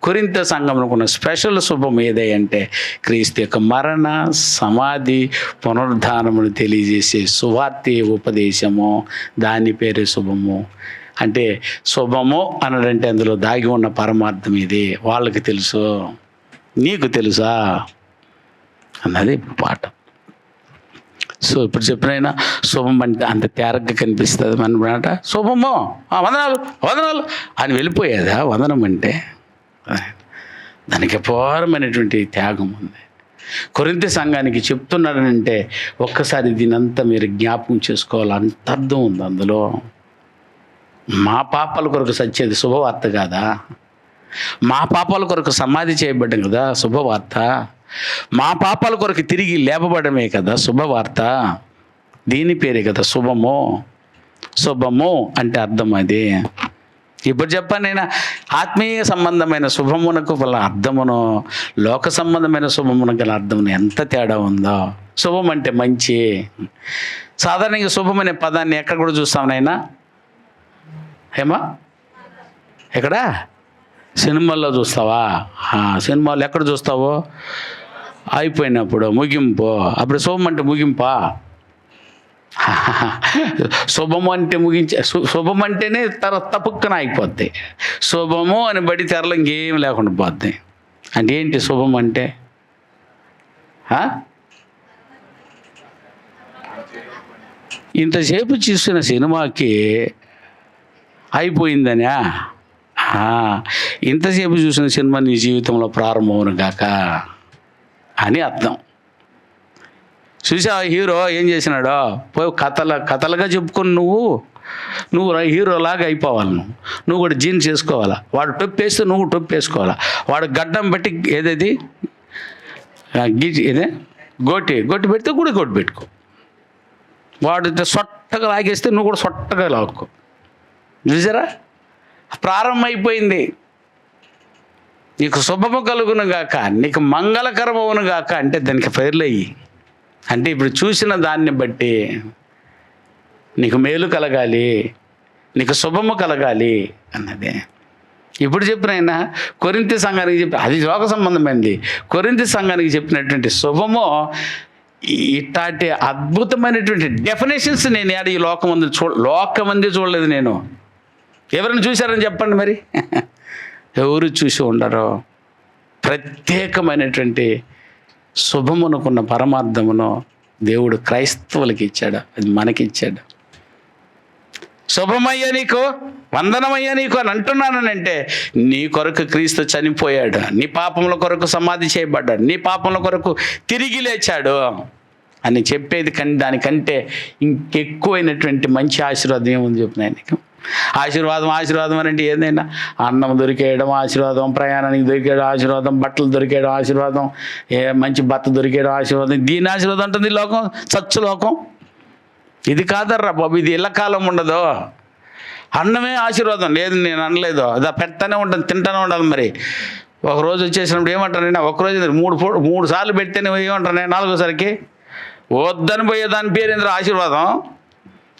కొరింథీ సంఘమునకున్న స్పెషల్ శుభం ఏదంటే క్రీస్తు యొక్క మరణ, సమాధి, పునరుద్ధానమును తెలియజేసే సువార్త ఉపదేశము. దాని పేరే శుభము. అంటే శుభము అనడంటే అందులో దాగి ఉన్న పరమార్థం ఇది. వాళ్ళకి తెలుసు, నీకు తెలుసా అన్నది పాట. సో ఇప్పుడు చెప్పినైనా శుభం అంటే అంత తేరగ్గా కనిపిస్తుంది మన మాట. శుభము వందనాలు వందనాలు అని వెళ్ళిపోయేదా వందనం అంటే? దానికి అపారమైనటువంటి త్యాగం ఉంది. కొరింథీ సంఘానికి చెప్తున్నాడనంటే ఒక్కసారి దీనంతా మీరు జ్ఞాపకం చేసుకోవాలి. అంత అర్థం ఉంది అందులో. మా పాపాల కొరకు సచ్చేది శుభవార్త కాదా? మా పాపాల కొరకు సమాధి చేయబడ్డం కదా శుభవార్త. మా పాపాల కొరకు తిరిగి లేపబడమే కదా శుభవార్త. దీని పేరే కదా శుభము. శుభము అంటే అర్థం అది. ఇప్పుడు చెప్పాను నేను, ఆత్మీయ సంబంధమైన శుభమునకు గల అర్థమును, లోక సంబంధమైన శుభమునకు గల అర్థమును ఎంత తేడా ఉందో. శుభం అంటే మంచి. సాధారణంగా శుభం అనే పదాన్ని ఎక్కడ కూడా చూస్తాం నైనా? ఏమా ఎక్కడ? సినిమాల్లో చూస్తావా? సినిమాలు ఎక్కడ చూస్తావు? అయిపోయినప్పుడు ముగింపు. అప్పుడు శుభం అంటే ముగింపా? శుభము అంటే శుభం అంటేనే తప్పుక్కన అయిపోద్ది. శుభము అని బడి తెరలో ఇంకేం లేకుండా పోద్ది. అంటే ఏంటి శుభం అంటే? ఇంతసేపు చూసిన సినిమాకి అయిపోయిందనా? ఇంతసేపు చూసిన సినిమా నీ జీవితంలో ప్రారంభం కాక అని అర్థం. చూసా హీరో ఏం చేసినాడో పోయి కథలుగా చెప్పుకొని నువ్వు హీరోలాగా అయిపోవాలి. నువ్వు కూడా జీన్స్ వేసుకోవాలా. వాడు టొప్పు వేస్తే నువ్వు టొప్పు వేసుకోవాలా. వాడు గడ్డం బట్టి ఏదేది ఇదే గోటి పెడితే కూడా గోటి పెట్టుకో. వాడు సొట్టగా లాగేస్తే నువ్వు కూడా సొట్టగా లాక్కో. చూసారా? ప్రారంభమైపోయింది. నీకు శుభము కలుగును గాక, నీకు మంగళకరమవును గాక అంటే దానికి పేర్లు అయ్యి. అంటే ఇప్పుడు చూసిన దాన్ని బట్టి నీకు మేలు కలగాలి, నీకు శుభము కలగాలి అన్నదే. ఇప్పుడు చెప్పినైనా కొరింథీ సంఘానికి చెప్పి అది లోక సంబంధమైంది. కొరింథీ సంఘానికి చెప్పినటువంటి శుభము ఇట్లాంటి అద్భుతమైనటువంటి డెఫినేషన్స్ నేను ఈ లోకమంది చూడలేదు. నేను ఎవరైనా చూశారని చెప్పండి మరి. ఎవరు చూసి ఉండరో. ప్రత్యేకమైనటువంటి శుభమునకున్న పరమార్థమును దేవుడు క్రైస్తవులకి ఇచ్చాడు, అది మనకిచ్చాడు. శుభమయ్యా నీకు, వందనమయ్యా నీకు అని అంటున్నానంటే నీ కొరకు క్రీస్తు చనిపోయాడు, నీ పాపముల కొరకు సమాధి చేయబడ్డాడు, నీ పాపముల కొరకు తిరిగి లేచాడు అని చెప్పేది. కానీ దానికంటే ఇంకెక్కువైనటువంటి మంచి ఆశీర్వాదం ఏముంది చెప్పిన నీకు? ఆశీర్వాదం అని అంటే ఏదైనా అన్నం దొరికేయడం ఆశీర్వాదం, ప్రయాణానికి దొరికేయడం ఆశీర్వాదం, బట్టలు దొరికేయడం ఆశీర్వాదం, మంచి భర్త దొరికేయడం ఆశీర్వాదం. దీని ఆశీర్వాదం ఉంటుంది లోకం, చచ్చు లోకం. ఇది కాదర్రా బాబు, ఇది ఎల్లకాలం ఉండదు. అన్నమే ఆశీర్వాదం లేదు, నేను అనలేదు, అది పెడతానే ఉంటుంది, తింటానే ఉండాలి. మరి ఒకరోజు వచ్చేసినప్పుడు ఏమంటానండి, ఒకరోజు మూడు సార్లు పెడితేనే ఏమంటాను, 4వసారికి వద్దని పోయే దాని పేరు ఏంద్ర ఆశీర్వాదం.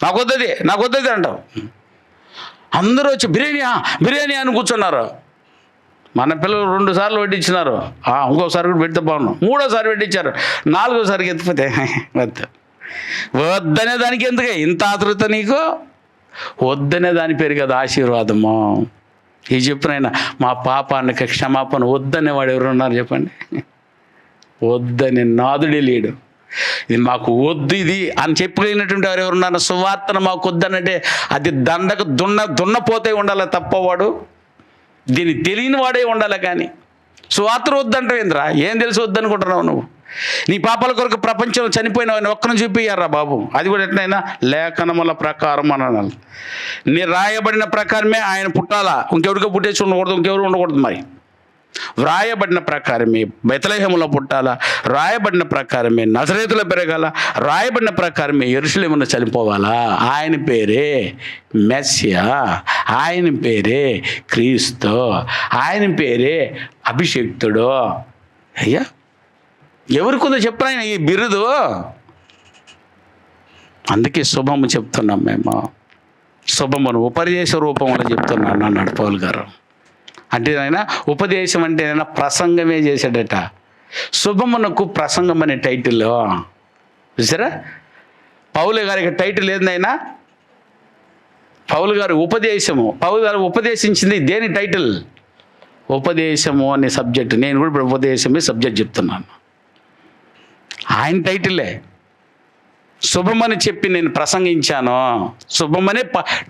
నాకు వద్దది అంటావు. అందరూ వచ్చి బిర్యానీ అని కూర్చున్నారు. మన పిల్లలు 2 సార్లు వడ్డించినారు, ఇంకోసారి కూడా పెడితే బాగున్నాం. 3వసారి వడ్డించారు, 4వసారికి ఎత్తిపోతే వద్దనే దానికి ఎందుకే ఇంత ఆతృత నీకు? వద్దనే దాని పేరు కదా ఆశీర్వాదము. ఈ చెప్పినైనా మా పాపానికి క్షమాపణ వద్దనేవాడు ఎవరు ఉన్నారు చెప్పండి? వద్దని నాదుడే లేడు. ఇది మాకు వద్దు ఇది అని చెప్పగలిగినటువంటి వారు ఎవరున్నారు? సువార్తను మాకు వద్దనంటే అది దండకు దున్నపోతే ఉండాలి తప్పవాడు, దీన్ని తెలియని వాడే ఉండాలి. కానీ సువార్త వద్దంటావు ఏంద్రా? ఏం తెలిసి వద్దనుకుంటున్నావు నువ్వు? నీ పాపాల కొరకు ప్రపంచంలో చనిపోయినవని ఒక్కరిని చూపియ్యారా బాబు? అది కూడా ఎట్లయినా లేఖనముల ప్రకారం అని అనాలి. నీ రాయబడిన ప్రకారమే ఆయన పుట్టాలా, ఇంకెవరికో పుట్టేసి ఉండకూడదు, ఇంకెవరు ఉండకూడదు. మరి వ్రాయబడిన ప్రకారమే బెత్లెహేములో పుట్టాలా, రాయబడిన ప్రకారమే నజరేతులో పెరగాల, రాయబడిన ప్రకారమే యెరూషలేములో చనిపోవాలా. ఆయన పేరే మెస్సియా, ఆయన పేరే క్రీస్తు, ఆయన పేరే అభిషేక్తుడు. అయ్యా ఎవరికి ఉందో చెప్పిన ఈ బిరుదు? అందుకే శుభము చెప్తున్నాం మేము. శుభమును ఉపదేశ రూపంలో చెప్తున్నాను అన్నాడు పౌలు గారు. అంటే ఆయన ఉపదేశం అంటే ఆయన ప్రసంగమే చేశాడట. శుభమునకు ప్రసంగం అనే టైటిల్ చూసారా? పౌలు గారికి టైటిల్ ఏందైనా? పౌలు గారు ఉపదేశము. పౌలు గారు ఉపదేశించింది దేని టైటిల్? ఉపదేశము అనే సబ్జెక్ట్. నేను కూడా ఇప్పుడు ఉపదేశమే సబ్జెక్ట్ చెప్తున్నాను. ఆయన టైటిలే. శుభమని చెప్పి నేను ప్రసంగించాను, శుభమనే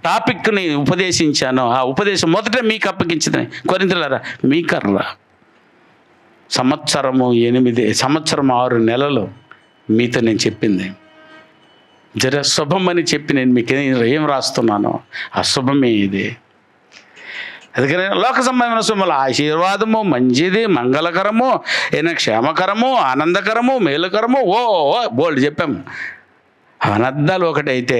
టాపిక్ని ఉపదేశించాను. ఆ ఉపదేశం మొదట మీకు అప్పగించింది. కొరింథీయులారా మీకర్రా సంవత్సరం 6 నెలలు మీతో నేను చెప్పింది. జర శుభమని చెప్పి నేను మీకు ఏం రాస్తున్నాను? ఆ శుభమే ఇది. అందుకని లోక సంబంధమైన శుభములు ఆశీర్వాదము, మంచిది, మంగళకరము, ఏదైనా క్షేమకరము, ఆనందకరము, మేలుకరము, బోల్డ్ చెప్పాము. అనర్థాలు ఒకటైతే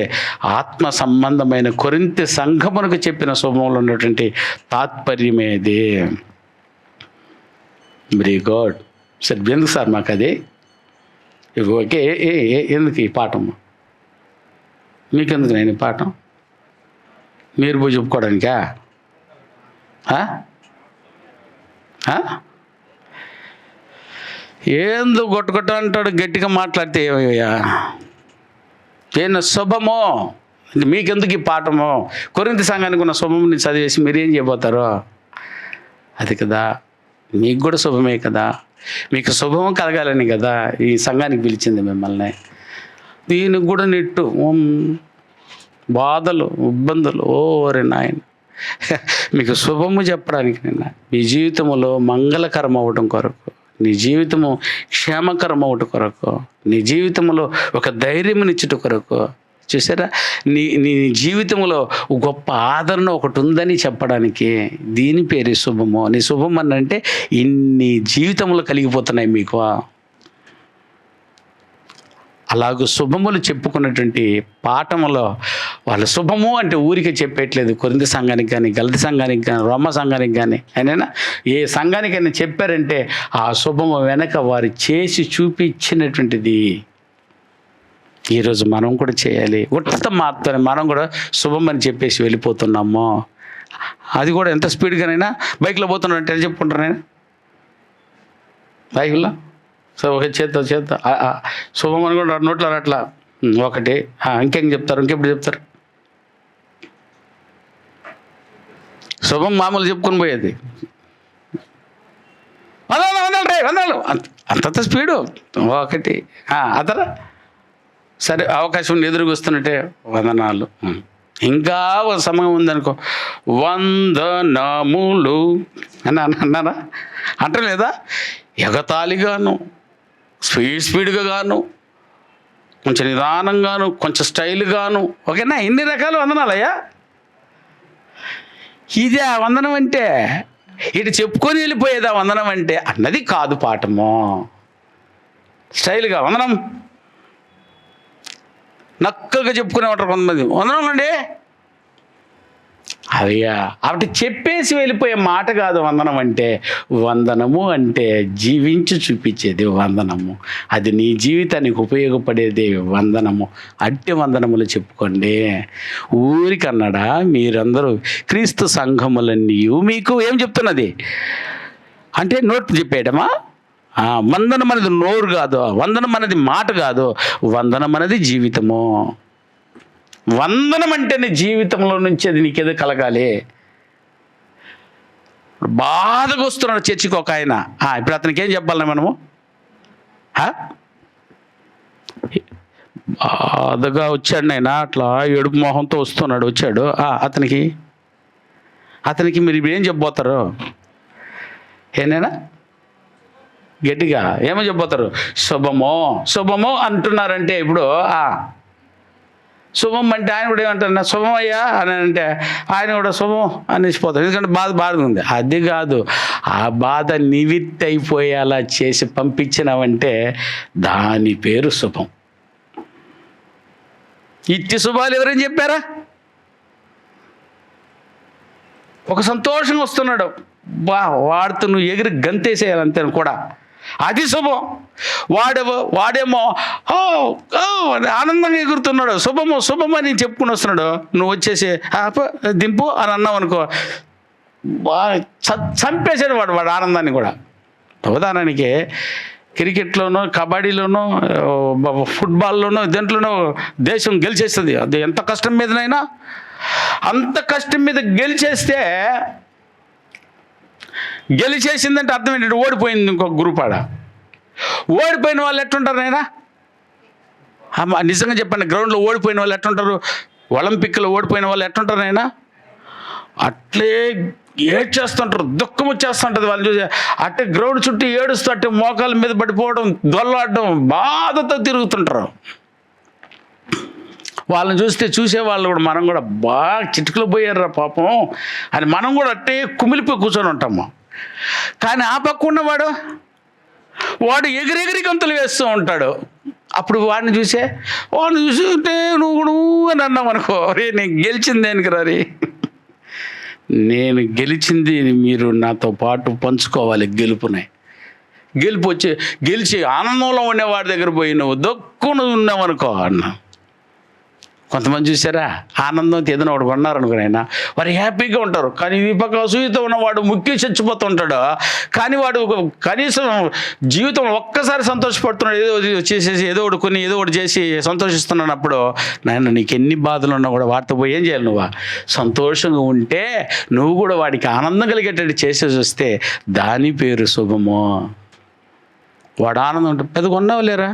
ఆత్మ సంబంధమైన కొరింథీ సంఘమునకు చెప్పిన శుభములు ఉన్నటువంటి తాత్పర్యమేది. Very good sir. ఎందుకు సార్ మాకు అది? ఓకే, ఎందుకు ఈ పాఠం మీకెందుకు? నేను ఈ పాఠం మీరు పోయి చెప్పుకోవడానికా? ఏందో కొట్టుకొట్ట అంటాడు, గట్టిగా మాట్లాడితే ఏమయ్యా? ఏనా శుభమో? మీకెందుకు ఈ పాఠము? కొరింథీ సంఘానికి ఉన్న శుభముని చదివేసి మీరేం చేయబోతారో? అది కదా, మీకు కూడా శుభమే కదా. మీకు శుభము కలగాలని కదా ఈ సంఘానికి పిలిచింది మిమ్మల్ని. దీనికి కూడా నెట్టు బాధలు, ఇబ్బందులు, ఓరే నాయన. మీకు శుభము చెప్పడానికి నిన్న మీ జీవితంలో మంగళకరం అవ్వటం కొరకు, నీ జీవితము క్షేమకరం అవ్వటం కొరకు, నీ జీవితంలో ఒక ధైర్యమునిచ్చుట కొరకు, చూసారా, నీ జీవితంలో గొప్ప ఆదరణ ఒకటి ఉందని చెప్పడానికి దీని పేరు శుభము. నీ శుభం అని అంటే ఇన్ని జీవితంలో కలిగిపోతున్నాయి మీకు. అలాగూ శుభములు చెప్పుకున్నటువంటి పాఠములో వాళ్ళు శుభము అంటే ఊరికే చెప్పేయట్లేదు. కొరింథీ సంఘానికి కానీ, గలతీ సంఘానికి కానీ, రోమా సంఘానికి కానీ, అయినా ఏ సంఘానికైనా చెప్పారంటే ఆ శుభము వెనక వారు చేసి చూపించినటువంటిది. ఈరోజు మనం కూడా చేయాలి. ఉత్త మాత్రమే మనం కూడా శుభం అని చెప్పేసి వెళ్ళిపోతున్నాము. అది కూడా ఎంత స్పీడ్గానైనా బైక్లో పోతున్నాడు అంటే చెప్పుకుంటారు. బైక్లో సో ఒక చేత శుభం అని కూడా నోట్లో అట్లా ఒకటి ఇంకేం చెప్తారు, ఇంకెప్పుడు చెప్తారు? శుభం మామూలు చెప్పుకొని పోయేది. వందలు అంతంత స్పీడు ఒకటి. అతరా సరే అవకాశం ఎదురుకు వస్తున్నట్టే వందనాలు. ఇంకా ఒక సమయం ఉందనుకో, వందనములు అని అన్నారా? అంటలేదా? ఎగతాళిగాను, స్పీడ్గా గాను, కొంచెం నిదానంగాను, కొంచెం స్టైల్గాను, ఓకేనా? ఇన్ని రకాలు వందనాలయ్యా. ఇదే ఆ వందనం అంటే, ఇటు చెప్పుకొని వెళ్ళిపోయేదా వందనం అంటే అన్నది కాదు పాఠము. స్టైల్గా వందనం, నక్కగా చెప్పుకునేవాటారు కొంతమంది, వందనం అండి. అయ్యా అవి చెప్పేసి వెళ్ళిపోయే మాట కాదు వందనం అంటే. వందనము అంటే జీవించి చూపించేది వందనము. అది నీ జీవితానికి ఉపయోగపడేది వందనము. అట్టి వందనములు చెప్పుకోండి. ఊరికన్నాడా మీరందరూ క్రీస్తు సంఘములన్నీ మీకు ఏం చెప్తున్నది అంటే నోట్ చెప్పేయడమా? వందనం అనేది నోరు కాదు, వందనం అనేది మాట కాదు, వందనం అనేది జీవితము. వందనం అంటే నీ జీవితంలో నుంచి అది నీకేదో కలగాలి. బాధగా వస్తున్నాడు చర్చికి ఒక ఆయన, ఇప్పుడు అతనికి ఏం చెప్పాలి మనము? బాధగా వచ్చాడు నాయన, అట్లా ఏడుపు మొహంతో వస్తున్నాడు, వచ్చాడు. అతనికి మీరు ఇప్పుడు ఏం చెప్పబోతారు? ఏనైనా గట్టిగా ఏమో చెప్పబోతారు? శుభమో అంటున్నారంటే ఇప్పుడు శుభం అంటే ఆయన కూడా ఏమంటారు? శుభం అయ్యా అని అంటే ఆయన కూడా శుభం అనేసిపోతాడు. ఎందుకంటే బాధ ఉంది. అది కాదు, ఆ బాధ నివిత్తి అయిపోయేలా చేసి పంపించినావంటే దాని పేరు శుభం. ఇట్టి శుభాలు ఎవరైనా చెప్పారా? ఒక సంతోషంగా వస్తున్నాడు, వాడితో నువ్వు ఎగిరి గంతేసేయాలంతే కూడా, అది శుభం. వాడేమో ఆనందంగా ఎగురుతున్నాడు, శుభము అని చెప్పుకుని వస్తున్నాడు. నువ్వు వచ్చేసి దింపు అని అన్నావు అనుకో, చంపేసాడు వాడు ఆనందాన్ని కూడా. ఉదాహరణకి క్రికెట్లోనో, కబడ్డీలోనో, ఫుట్బాల్లోనో, దేంట్లోనో దేశం గెలిచేస్తుంది. అది ఎంత కష్టం మీదనైనా, అంత కష్టం మీద గెలిచేసిందంటే అర్థం ఏంటంటే ఓడిపోయింది ఇంకొక గ్రూప్. ఓడిపోయిన వాళ్ళు ఎట్టుంటారు నాయనా? నిజంగా చెప్పండి, గ్రౌండ్లో ఓడిపోయిన వాళ్ళు ఎట్టుంటారు? ఒలింపిక్లో ఓడిపోయిన వాళ్ళు ఎట్టుంటారు నాయనా? అట్లే ఏడ్చేస్తుంటారు, దుఃఖం వచ్చేస్తుంటుంది వాళ్ళు చూసి. అట్టే గ్రౌండ్ చుట్టూ ఏడుస్తూ అట్టే మోకాల మీద పడిపోవడం, దొల్లాడడం, బాధతో తిరుగుతుంటారు. వాళ్ళని చూసే వాళ్ళు కూడా మనం కూడా బాగా చిటుకులు పోయారా పాపం అని మనం కూడా అట్టే కుమిలిపోయి కూర్చొని ఉంటాము. కానీ ఆ పక్క ఉన్నవాడు ఎగిరెగిరి గంతులు వేస్తూ ఉంటాడు. అప్పుడు వాడిని చూసి నువ్వు అని అన్నావు అనుకో, నేను గెలిచింది దేనికి రీ? నేను గెలిచింది మీరు నాతో పాటు పంచుకోవాలి గెలుపునే. గెలిచి ఆనందంలో ఉండేవాడి దగ్గర పోయి నువ్వు దొక్కును ఉన్నావు అనుకో అన్నా. కొంతమంది చూసారా, ఆనందం ఏదైనా వాడు కొన్నారనుకునైనా వారు హ్యాపీగా ఉంటారు. కానీ ఈ పక్క అసూయతో ఉన్నవాడు ముక్కి చచ్చిపోతుంటాడు. కానీ వాడు కనీసం జీవితం ఒక్కసారి సంతోషపడుతున్నాడు, ఏదో చేసేసి ఏదో ఒకటి చేసి సంతోషిస్తున్నప్పుడు, నాయన నీకు ఎన్ని బాధలు ఉన్నా కూడా వాటితో పోయి ఏం చేయాలి? నువ్వు సంతోషంగా ఉంటే నువ్వు కూడా వాడికి ఆనందం కలిగేటట్టు చేసేసి వస్తే దాని పేరు శుభము. వాడు ఆనందం ఉంటుంది. పెద్ద కొన్నావు లేరా?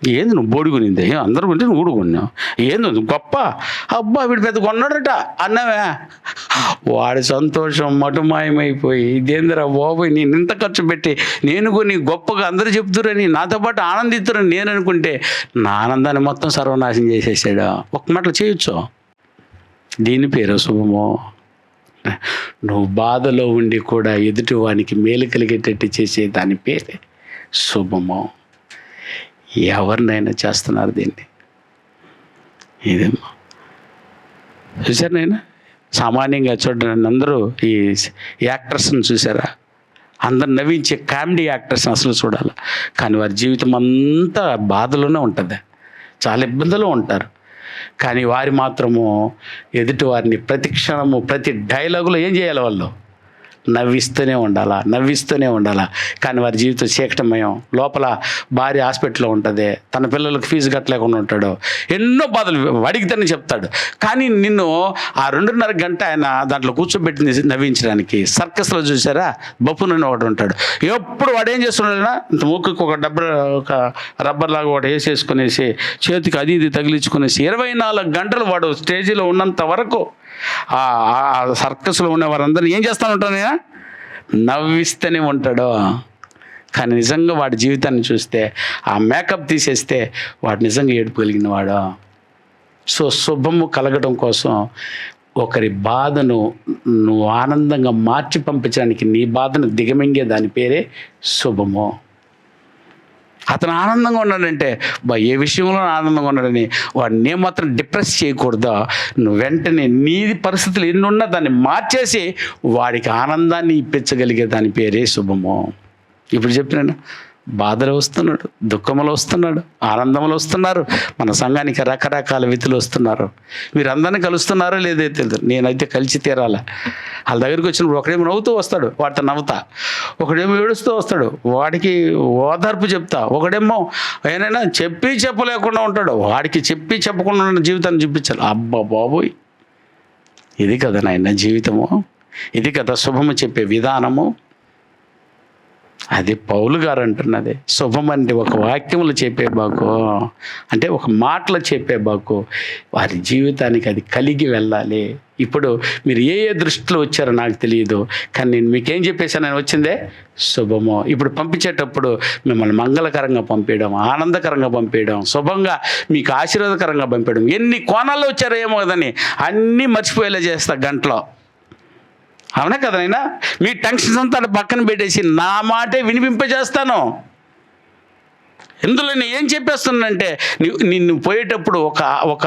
ఏంది నువ్వు బోడి కొనింది? అందరూ కొంటే నువ్వు కూడా కొన్నావు. ఏంది గొప్ప? అబ్బా వీడు పెద్ద కొన్నాడట అన్నావే. వాడి సంతోషం మటుమాయమైపోయి, ఇదేందిరా బాబు నేను ఇంత ఖర్చు పెట్టి నేను కొన్ని గొప్పగా అందరూ చెప్తురని నాతో పాటు ఆనందిస్తురని నేను అనుకుంటే నా ఆనందాన్ని మొత్తం సర్వనాశనం చేసేసాడు. ఒక్క మాటలు చేయొచ్చు. దీని పేరు శుభము. నువ్వు బాధలో ఉండి కూడా ఎదుటి వానికి మేలు కలిగేటట్టు చేసే దాని పేరే శుభము. ఎవరినైనా చేస్తున్నారు దీన్ని. ఇదేమో చూసారు నైనా, సామాన్యంగా చూడండి, అందరూ ఈ యాక్టర్స్ని చూసారా? అందరు నవ్వించే కామెడీ యాక్టర్స్ని అసలు చూడాలి. కానీ వారి జీవితం అంతా బాధలోనే ఉంటుంది, చాలా ఇబ్బందులు ఉంటారు. కానీ వారి మాత్రము ఎదుటి వారిని ప్రతి క్షణము ప్రతి డైలాగులో ఏం చేయాలి? వాళ్ళు నవ్విస్తూనే ఉండాలా. కానీ వారి జీవితం చీకటమయం. లోపల భార్య హాస్పిటల్లో ఉంటుంది, తన పిల్లలకు ఫీజు కట్టలేకుండా ఉంటాడు, ఎన్నో బాధలు అడిగితేనే చెప్తాడు. కానీ నిన్ను ఆ 2.5 గంట ఆయన దాంట్లో కూర్చోబెట్టింది నవ్వించడానికి. సర్కస్లో చూసారా, బొప్పునని ఒకటి ఉంటాడు, ఎప్పుడు వాడు ఏం చేస్తున్నాడైనా ఇంత ముక్కుకి ఒక రబ్బర్ లాగా ఒకటి వేసేసుకునేసి చేతికి అది ఇది తగిలించుకునేసి 24 గంటలు వాడు స్టేజీలో ఉన్నంత వరకు ఆ సర్కస్లో ఉన్న వారందరినీ ఏం చేస్తూ ఉంటాను, నవ్విస్తూనే ఉంటాడు. కానీ నిజంగా వాడి జీవితాన్ని చూస్తే, ఆ మేకప్ తీసేస్తే వాడు నిజంగా ఏడుపు కలిగిన వాడు. సో శుభము కలగడం కోసం ఒకరి బాధను నువ్వు ఆనందంగా మార్చి పంపించడానికి, నీ బాధను దిగమింగే దాని పేరే శుభము. అతను ఆనందంగా ఉన్నాడంటే ఏ విషయంలో ఆనందంగా ఉన్నాడని వాడిని ఏమాత్రం డిప్రెస్ చేయకూడదు. నువ్వు వెంటనే నీ పరిస్థితులు ఎన్నున్నా దాన్ని మార్చేసి వాడికి ఆనందాన్ని ఇప్పించగలిగే దాని పేరే శుభము. ఇప్పుడు చెప్పినాను, బాధలు వస్తున్నాడు, దుఃఖములు వస్తున్నాడు, ఆనందములు వస్తున్నారు. మన సంఘానికి రకరకాల వ్యక్తులు వస్తున్నారు. మీరు అందరినీ కలుస్తున్నారో లేదో తెలియదు, నేనైతే కలిసి తీరాల. వాళ్ళ దగ్గరికి వచ్చినప్పుడు ఒకడేమో నవ్వుతూ వస్తాడు, వాడితో నవ్వుతా. ఒకడేమో ఏడుస్తూ వస్తాడు, వాడికి ఓదార్పు చెప్తా. ఒకడేమో ఏమైనా చెప్పలేకుండా ఉంటాడు, వాడికి చెప్పకుండా ఉన్న జీవితాన్ని చూపించాలి. అబ్బా బాబోయ్, ఇది కదా నాయన జీవితము, ఇది కదా శుభము చెప్పే విధానము. అది పౌలు గారు అంటున్నది. శుభం అంటే ఒక వాక్యములు చెప్పే బాకు, అంటే ఒక మాటలు చెప్పే బాకు, వారి జీవితానికి అది కలిగి వెళ్ళాలి. ఇప్పుడు మీరు ఏ దృష్టిలో వచ్చారో నాకు తెలియదు, కానీ నేను మీకేం చెప్పేసాను, నేను వచ్చిందే శుభము. ఇప్పుడు పంపించేటప్పుడు మిమ్మల్ని మంగళకరంగా పంపించడం, ఆనందకరంగా పంపించడం, శుభంగా మీకు ఆశీర్వాదకరంగా పంపించడం. ఎన్ని కోణాల్లో వచ్చారో ఏమో కదని అన్నీ మర్చిపోయేలా చేస్తా గంటలో. అవునా కదా నైనా? మీ టెన్షన్స్ అంతా పక్కన పెట్టేసి నా మాటే వినిపింపజేస్తాను. ఇందులో నేను ఏం చెప్పేస్తున్నానంటే, నిన్ను పోయేటప్పుడు ఒక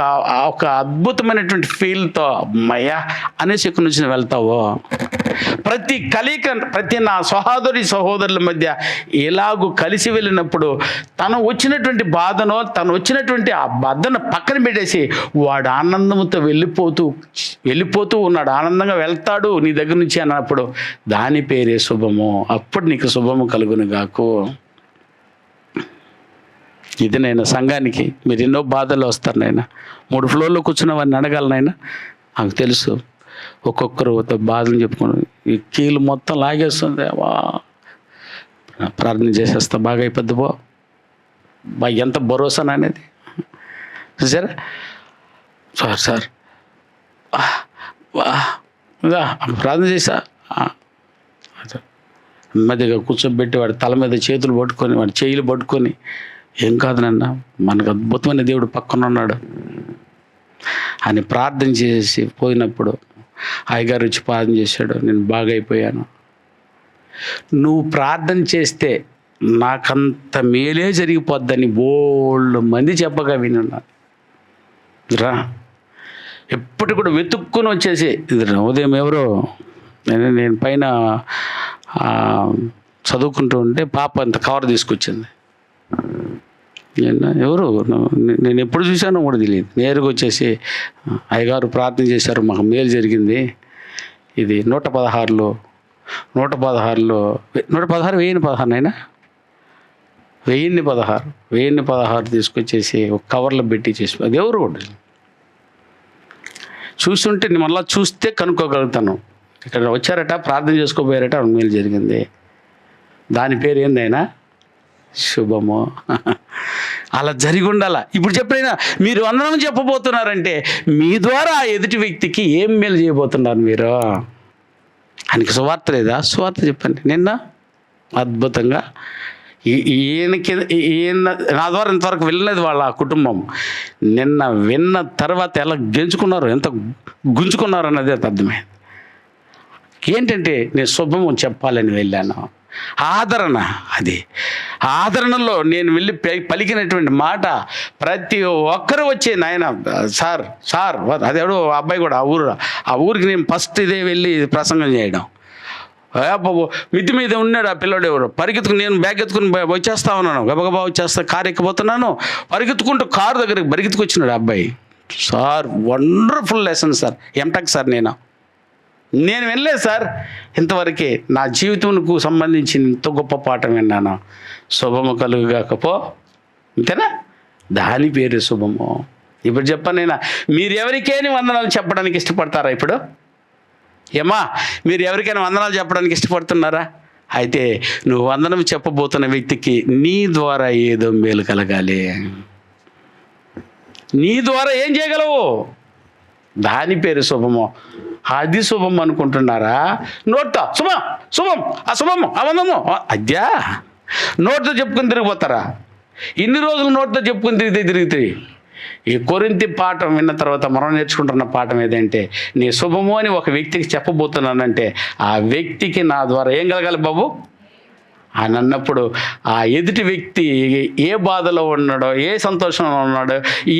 అద్భుతమైనటువంటి ఫీల్తో అమ్మయ్యా అనేసి ఇక్కడ నుంచి వెళ్తావో. ప్రతి కలయిక, ప్రతి నా సహోదరుల మధ్య ఎలాగూ కలిసి వెళ్ళినప్పుడు తను వచ్చినటువంటి బాధనో, తను వచ్చినటువంటి ఆ బాధను పక్కన పెట్టేసి వాడు ఆనందంతో వెళ్ళిపోతూ ఉన్నాడు, ఆనందంగా వెళ్తాడు నీ దగ్గర నుంచి అన్నప్పుడు దాని పేరే శుభము. అప్పుడు నీకు శుభము కలుగును గాకు. ఇది నేను సంఘానికి మీరు ఎన్నో బాధలు వస్తారు నాయన. 3 ఫ్లోర్లో కూర్చున్న వారిని అడగాలనైనా, నాకు తెలుసు ఒక్కొక్కరు బాధలు చెప్పుకుని ఈ కీలు మొత్తం లాగేస్తుంది. ప్రార్థన చేసేస్తా, బాగా అయిపోద్ది ఎంత భరోసా అనేది చూసారా సార్. ప్రార్థన చేసా, నెమ్మదిగా కూర్చోబెట్టి వాడి తల మీద చేతులు పట్టుకొని, వాడి చేతులు పట్టుకొని, ఏం కాదు నాన్న, మనకు అద్భుతమైన దేవుడు పక్కన ఉన్నాడు అని ప్రార్థన చేసి పోయినప్పుడు అయ్యగారు వచ్చి ప్రార్థన చేశాడు, నేను బాగా అయిపోయాను. నువ్వు ప్రార్థన చేస్తే నాకంత మేలే జరిగిపోద్దని బోళ్ళు మంది చెప్పగా వినున్నాను రా. ఎప్పటి కూడా వెతుక్కుని వచ్చేసి ఉదయం ఎవరో నేను పైన చదువుకుంటూ ఉంటే పాప అంత కవర్ తీసుకొచ్చింది. ఎవరు నేను ఎప్పుడు చూశానో కూడా తెలియదు. నేరుగా వచ్చేసి అయ్యగారు ప్రార్థన చేశారు, మాకు మేలు జరిగింది. ఇది 116 1016 అయినా 1016 తీసుకొచ్చేసి ఒక కవర్లో పెట్టి చేసి, అది ఎవరు కూడా చూస్తుంటే నేను మళ్ళీ చూస్తే కనుక్కోగలుగుతాను. ఇక్కడ వచ్చారట, ప్రార్థన చేసుకోబోయారట, మేలు జరిగింది. దాని పేరు ఏందైనా శుభము. అలా జరిగి ఉండాల. ఇప్పుడు చెప్పినా మీరు వందనం చెప్పబోతున్నారంటే మీ ద్వారా ఎదుటి వ్యక్తికి ఏం మేలు చేయబోతున్నారు మీరు. ఆయనకి సువార్త లేదా? సువార్త చెప్పండి. నిన్న అద్భుతంగా ఈయన నా ద్వారా ఇంతవరకు వెళ్ళలేదు వాళ్ళ కుటుంబం. నిన్న విన్న తర్వాత ఎలా గెంచుకున్నారు, ఎంత గుంజుకున్నారు అన్నది అర్థమైంది. ఏంటంటే నేను శుభము చెప్పాలని వెళ్ళాను. ఆదరణ, అది ఆదరణలో నేను వెళ్ళి పలికినటువంటి మాట ప్రతి ఒక్కరు వచ్చే, నాయన సార్ అదేవాడు అబ్బాయి కూడా ఆ ఊరికి నేను ఫస్ట్ ఇదే వెళ్ళి ప్రసంగం చేయడం. మిద్ది మీద ఉన్నాడు ఆ పిల్లడు, ఎవరు నేను బ్యాగ్ ఎత్తుకుని వచ్చేస్తా ఉన్నాను, గబగబా వచ్చేస్తా, కారు ఎక్కిపోతున్నాను, పరిగెత్తుకుంటూ కారు దగ్గరికి పరిగెత్తుకొచ్చినాడు అబ్బాయి. Sir wonderful lesson sir, MTech sir నేను నేను వినలేదు సార్ ఇంతవరకే. నా జీవితంకు సంబంధించి ఇంత గొప్ప పాఠం విన్నాను. శుభము కలుగుగాకపో, అంతేనా? దాని పేరు శుభము. ఇప్పుడు చెప్పనైనా మీరు ఎవరికైనా వందనాలు చెప్పడానికి ఇష్టపడతారా? ఇప్పుడు ఏమా మీరు ఎవరికైనా వందనాలు చెప్పడానికి ఇష్టపడుతున్నారా? అయితే నువ్వు వందనం చెప్పబోతున్న వ్యక్తికి నీ ద్వారా ఏదో మేలు కలగాలి. నీ ద్వారా ఏం చేయగలవు? దాని పేరు శుభము. అది శుభం అనుకుంటున్నారా? నోట్తో శుభం శుభం అశుభము అవందము అద్యా నోట్తో చెప్పుకుని తిరిగిపోతారా? ఇన్ని రోజులు నోట్తో చెప్పుకుని తిరిగితే ఈ కొరింథీ పాఠం విన్న తర్వాత మనం నేర్చుకుంటున్న పాఠం ఏదంటే, నీ శుభము అని ఒక వ్యక్తికి చెప్పబోతున్నానంటే ఆ వ్యక్తికి నా ద్వారా ఏం కలగాలి బాబు అని అన్నప్పుడు, ఆ ఎదుటి వ్యక్తి ఏ బాధలో ఉన్నాడో, ఏ సంతోషంలో ఉన్నాడో,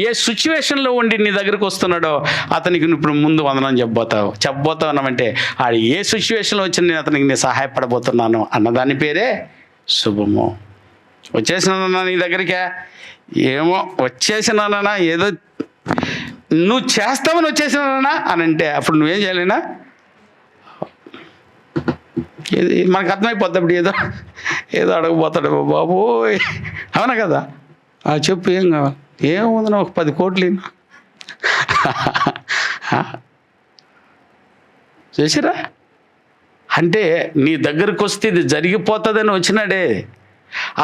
ఏ సిచ్యువేషన్లో ఉండి నీ దగ్గరికి వస్తున్నాడో అతనికి ఇప్పుడు ముందు వందనం చెప్పబోతావు ఆడు ఏ సిచ్యువేషన్లో వచ్చి నేను అతనికి నేను సహాయపడబోతున్నాను అన్నదాని పేరే శుభము. వచ్చేసినానన్నా నీ దగ్గరికే, ఏమో వచ్చేసినానన్నా, ఏదో నువ్వు చేస్తామని వచ్చేసినానన్నా అని అంటే అప్పుడు నువ్వేం చేయలేనా? ఏది మనకు అర్థమైపోద్ది. అప్పుడు ఏదో అడగబోతాడు బాబు, అవునా కదా? చెప్పు ఏం కావాలి? ఏముంది, ఒక 10 కోట్లు చేసిరా అంటే నీ దగ్గరకు వస్తే ఇది జరిగిపోతుందని వచ్చినాడే.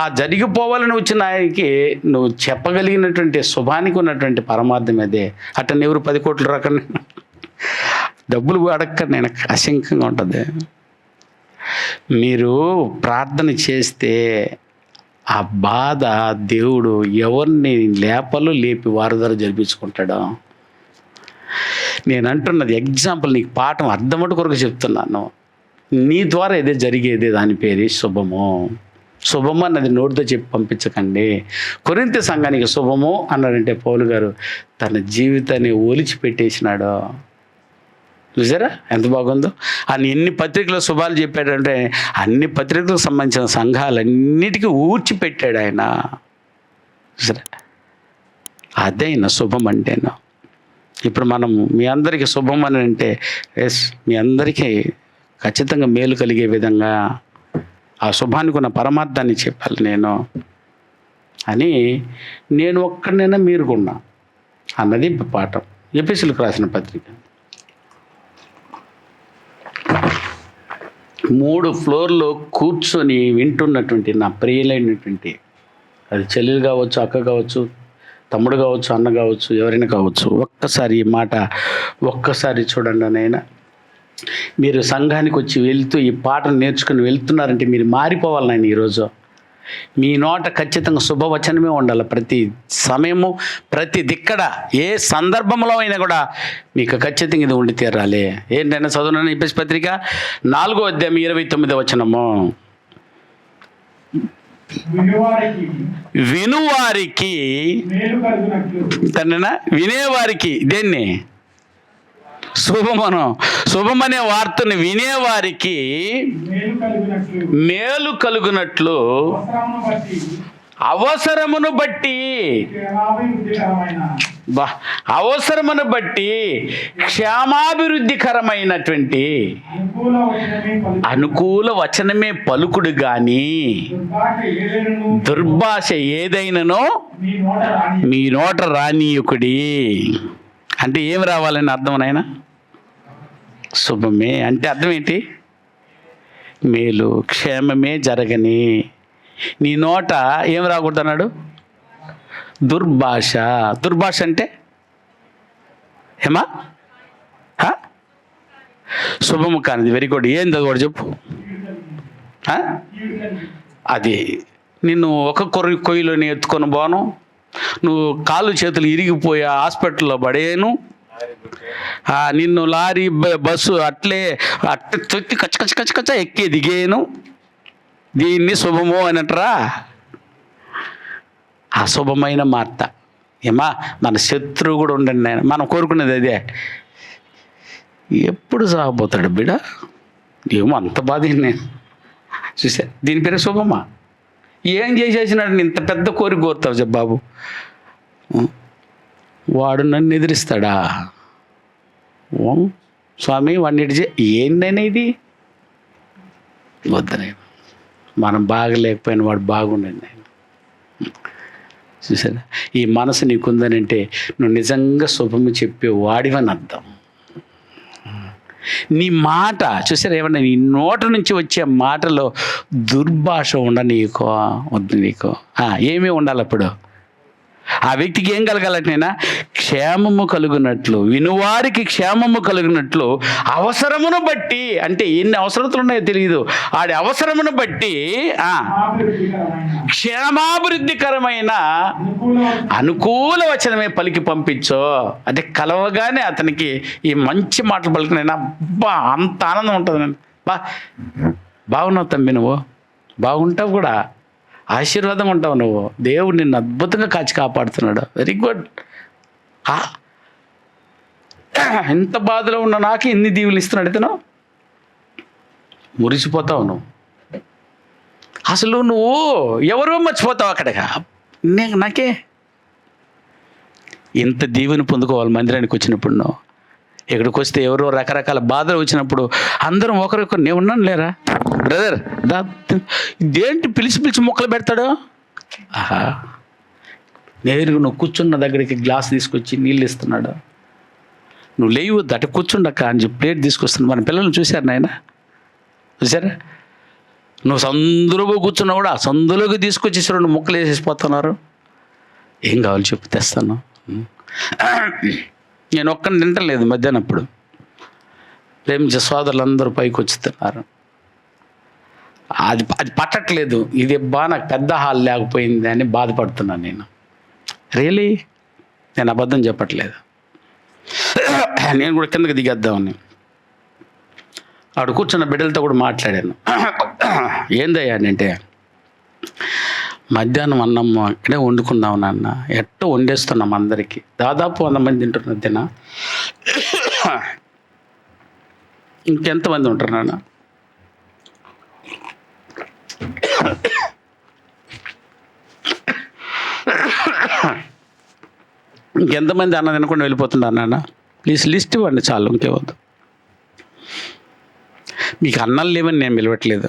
ఆ జరిగిపోవాలని వచ్చిన ఆయనకి నువ్వు చెప్పగలిగినటువంటి శుభానికి ఉన్నటువంటి పరమార్థం అదే. అట్ట ఎవరు 10 కోట్లు రకండి డబ్బులు అడక్క నేను అశంకంగా ఉంటుంది. మీరు ప్రార్థన చేస్తే ఆ బాధ దేవుడు ఎవరిని లేపి వారి ద్వారా జరిపించుకుంటాడో. నేను అంటున్నది ఎగ్జాంపుల్, నీకు పాఠం అర్థమటి కొరకు చెప్తున్నాను. నీ ద్వారా ఏదే జరిగేదే దాని పేరు శుభము. శుభము అన్నది నోటితో చెప్పి పంపించకండి. కొరింథీ సంఘానికి శుభము అన్నాడంటే పౌలు గారు తన జీవితాన్ని ఒలిచిపెట్టేసినాడు. చూసారా ఎంత బాగుందో? ఆయన ఎన్ని పత్రికలు శుభాలు చెప్పాడంటే అన్ని పత్రికలకు సంబంధించిన సంఘాలన్నిటికీ ఊడ్చిపెట్టాడు ఆయన. చూసారా, అదే ఆయన శుభం అంటేను. ఇప్పుడు మనం మీ అందరికీ శుభం అని అంటే ఎస్, మీ అందరికీ ఖచ్చితంగా మేలు కలిగే విధంగా ఆ శుభానికి ఉన్న పరమార్థాన్ని చెప్పాలి నేను అని. నేను ఒక్కడినైనా మీరుకున్నా అన్నది పాఠం. ఎఫెసీయులకు రాసిన పత్రిక 3 ఫ్లోర్లో కూర్చొని వింటున్నటువంటి నా ప్రియులైనటువంటి, అది చెల్లెలు కావచ్చు, అక్క కావచ్చు, తమ్ముడు కావచ్చు, అన్న కావచ్చు, ఎవరైనా కావచ్చు, ఒక్కసారి ఈ మాట ఒక్కసారి చూడండి నాయనా. మీరు సంఘానికి వచ్చి వెళ్తూ ఈ పాటను నేర్చుకుని వెళ్తున్నారంటే మీరు మారిపోవాలి నాయన. ఈరోజు మీ నోట ఖచ్చితంగా శుభవచనమే ఉండాలి. ప్రతి సమయము, ప్రతి దిక్కడ, ఏ సందర్భంలో అయినా కూడా మీకు ఖచ్చితంగా ఇది ఉండి తీరాలి. ఏంటైనా చదువునని ఎఫెసీ పత్రిక 4వ అధ్యాయం 29వ వచనము. వినువారికి తండ్రినా, వినేవారికి దేన్ని? శుభమనే వార్తను వినేవారికి మేలు కలుగునట్లు అవసరమును బట్టి క్షేమాభివృద్ధికరమైనటువంటి అనుకూల వచనమే పలుకుడు గాని దుర్భాష ఏదైననో మీ నోట రానీయుకుడి. అంటే ఏమి రావాలని అర్థం నాయనా? శుభమే అంటే అర్థం ఏంటి? మేలు క్షేమమే జరగని. నీ నోట ఏం రాకూడదు అన్నాడు? దుర్భాష. దుర్భాష అంటే ఏమా? శుభము కానిది. Very good. ఏంది అది కూడా చెప్పు. అది నిన్ను ఒక కొయ్యిలోని ఎత్తుకొని పోను, నువ్వు కాళ్ళు చేతులు ఇరిగిపోయి హాస్పిటల్లో పడేను, నిన్ను లారీ బస్సు అట్లే తొక్కి కచ్చ ఎక్కి దిగేను. దీన్ని శుభము అనట్రా? అశుభమైన మాట ఏమా? మన శత్రువు కూడా ఉండండి ఆయన. మనం కోరుకునేది అదే. ఎప్పుడు సాగబోతాడు బిడ? ఏమో అంత బాధ నేను చూసా. దీని పేరు శుభమా? ఏం చేసేసినాడు ఇంత పెద్ద కోరిక కోరుతావు బాబు? వాడు నన్ను ఎదిరిస్తాడా? స్వామి వాడిని ఏంటనే ఇది వద్దనే, మనం బాగలేకపోయిన వాడు బాగుండండి ఆయన. చూసారా, ఈ మనసు నీకుందని అంటే నువ్వు నిజంగా శుభము చెప్పే వాడివని అర్థం. నీ మాట చూసారా, ఏమన్నా నీ నోట నుంచి వచ్చే మాటలో దుర్భాష ఉండనీకో, వద్దు నీకో. ఏమీ ఉండాలి అప్పుడు ఆ వ్యక్తికి ఏం కలగాలంటేనా, క్షేమము కలుగునట్లు, వినువారికి క్షేమము కలుగునట్లు, అవసరమును బట్టి, అంటే ఎన్ని అవసరతలు ఉన్నాయో తెలియదు, ఆడి అవసరమును బట్టి క్షేమాభివృద్ధికరమైన అనుకూల వచనమే పలికి పంపించో. అంటే కలవగానే అతనికి ఈ మంచి మాటలు పలికినైనా అంత ఆనందం ఉంటుంది. బాగున్నావు తమ్మి, నువ్వు బాగుంటావు కూడా, ఆశీర్వాదం ఉంటావు నువ్వు, దేవుడు నిన్ను అద్భుతంగా కాచి కాపాడుతున్నాడు, వెరీ గుడ్. ఎంత బాధలో ఉన్న నాకు ఎన్ని దీవులు ఇస్తున్నాడు ఇతను, మురిసిపోతావు నువ్వు. అసలు నువ్వు ఎవరో మర్చిపోతావు అక్కడగా, నాకే ఇంత దీవెని పొందుకోవాలి. మందిరానికి వచ్చినప్పుడు నువ్వు ఇక్కడికి వస్తే ఎవరో రకరకాల బాధలు వచ్చినప్పుడు అందరం ఒకరొకరు నేను ఉన్నాను లేరా బ్రదర్ ఇదేంటి పిలిచి మొక్కలు పెడతాడు. నేరుగా నువ్వు కూర్చున్న దగ్గరికి గ్లాస్ తీసుకొచ్చి నీళ్ళు ఇస్తున్నాడు. నువ్వు లేవు దట కూర్చుండక్క అని చెప్పి ప్లేట్ తీసుకొస్తున్నాడు. మన పిల్లల్ని చూశారు నాయన, చూసారా? నువ్వు సందులో కూర్చున్నా కూడా ఆ సందులోకి తీసుకొచ్చేసి 2 ముక్కలు వేసేసిపోతున్నారు. ఏం కావాలి చెప్పి తెస్తాను. నేను ఒక్కడిని తింటలేదు మధ్యాహ్నం. అప్పుడు ప్రేమించే సోదరులందరూ పైకి వచ్చుతున్నారు. అది పట్టట్లేదు. ఇది నాకు పెద్ద హాల్ లేకపోయింది అని బాధపడుతున్నాను నేను. రియలీ నేను అబద్ధం చెప్పట్లేదు. నేను కూడా కిందకి దిగేద్దామని ఆవిడ కూర్చున్న బిడ్డలతో కూడా మాట్లాడాను. ఏందయ్యా అంటే, మధ్యాహ్నం అన్నం ఇక్కడే వండుకున్నాం నాన్న, ఎట్టో వండేస్తున్నాం అందరికీ, దాదాపు 100 మంది తింటున్నారు తిన. ఇంకెంతమంది ఉంటారు నాన్న? ఇంకెంతమంది అన్నం తినకుండా వెళ్ళిపోతున్నారు నాన్న? ప్లీజ్ లిస్ట్ ఇవ్వండి చాలు, ఇంకేవద్దు. మీకు అన్నం లేవని నేను పిలవట్లేదు.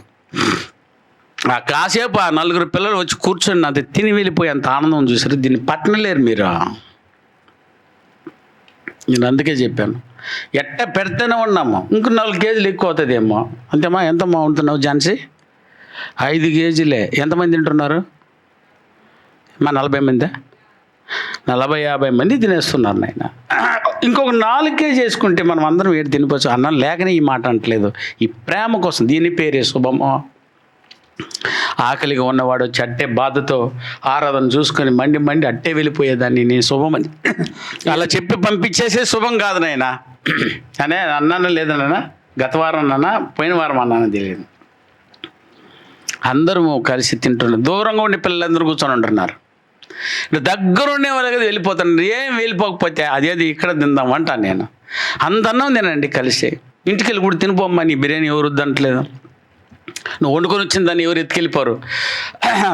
కాసేపు ఆ 4 పిల్లలు వచ్చి కూర్చొని అది తిని వెళ్ళిపోయి అంత ఆనందం చూసారు. దీన్ని పట్టనలేరు మీరు. నేను అందుకే చెప్పాను, ఎట్ట పెడితేనే ఉన్నాము. ఇంకో 4 కేజీలు ఎక్కువ అవుతుందేమో. అంతేమ్మా? ఎంతమ్మా ఉంటున్నావు ఝాన్సీ? 5 కేజీలే. ఎంతమంది తింటున్నారు? మా 40 మంది, 40-50 మంది తినేస్తున్నారు నాయన. ఇంకొక 4 కేజీ వేసుకుంటే మనం అందరం ఏడు తినిపోవచ్చు. అన్నం లేకనే ఈ మాట అంటలేదు, ఈ ప్రేమ కోసం. దీని పేరే శుభము. ఆకలిగా ఉన్నవాడు వచ్చి అట్టే బాధతో ఆరాధన చూసుకొని మండి అట్టే వెళ్ళిపోయేదాన్ని నేను శుభమని అలా చెప్పి పంపించేసే శుభం కాదు నాయన. అనే అన్నాను లేదన్నా, గత వారం అన్నా పోయిన వారం అన్నాను తెలియదు. అందరూ కలిసి తింటున్నారు. దూరంగా ఉండే పిల్లలందరూ కూర్చొని ఉంటున్నారు. దగ్గర ఉండే వాళ్ళకి వెళ్ళిపోతున్నారు. ఏం వెళ్ళిపోకపోతే అదేది ఇక్కడ తిందాం అంటాను నేను. అంత అన్నం తినండి కలిసి. ఇంటికి వెళ్ళి కూడా తినిపోమ్మా, నీ బిర్యానీ ఎవరు వద్దంటలేదు. నువ్వు వండుకొని వచ్చిన దాన్ని ఎవరు ఎత్తుకెళ్ళిపోరు.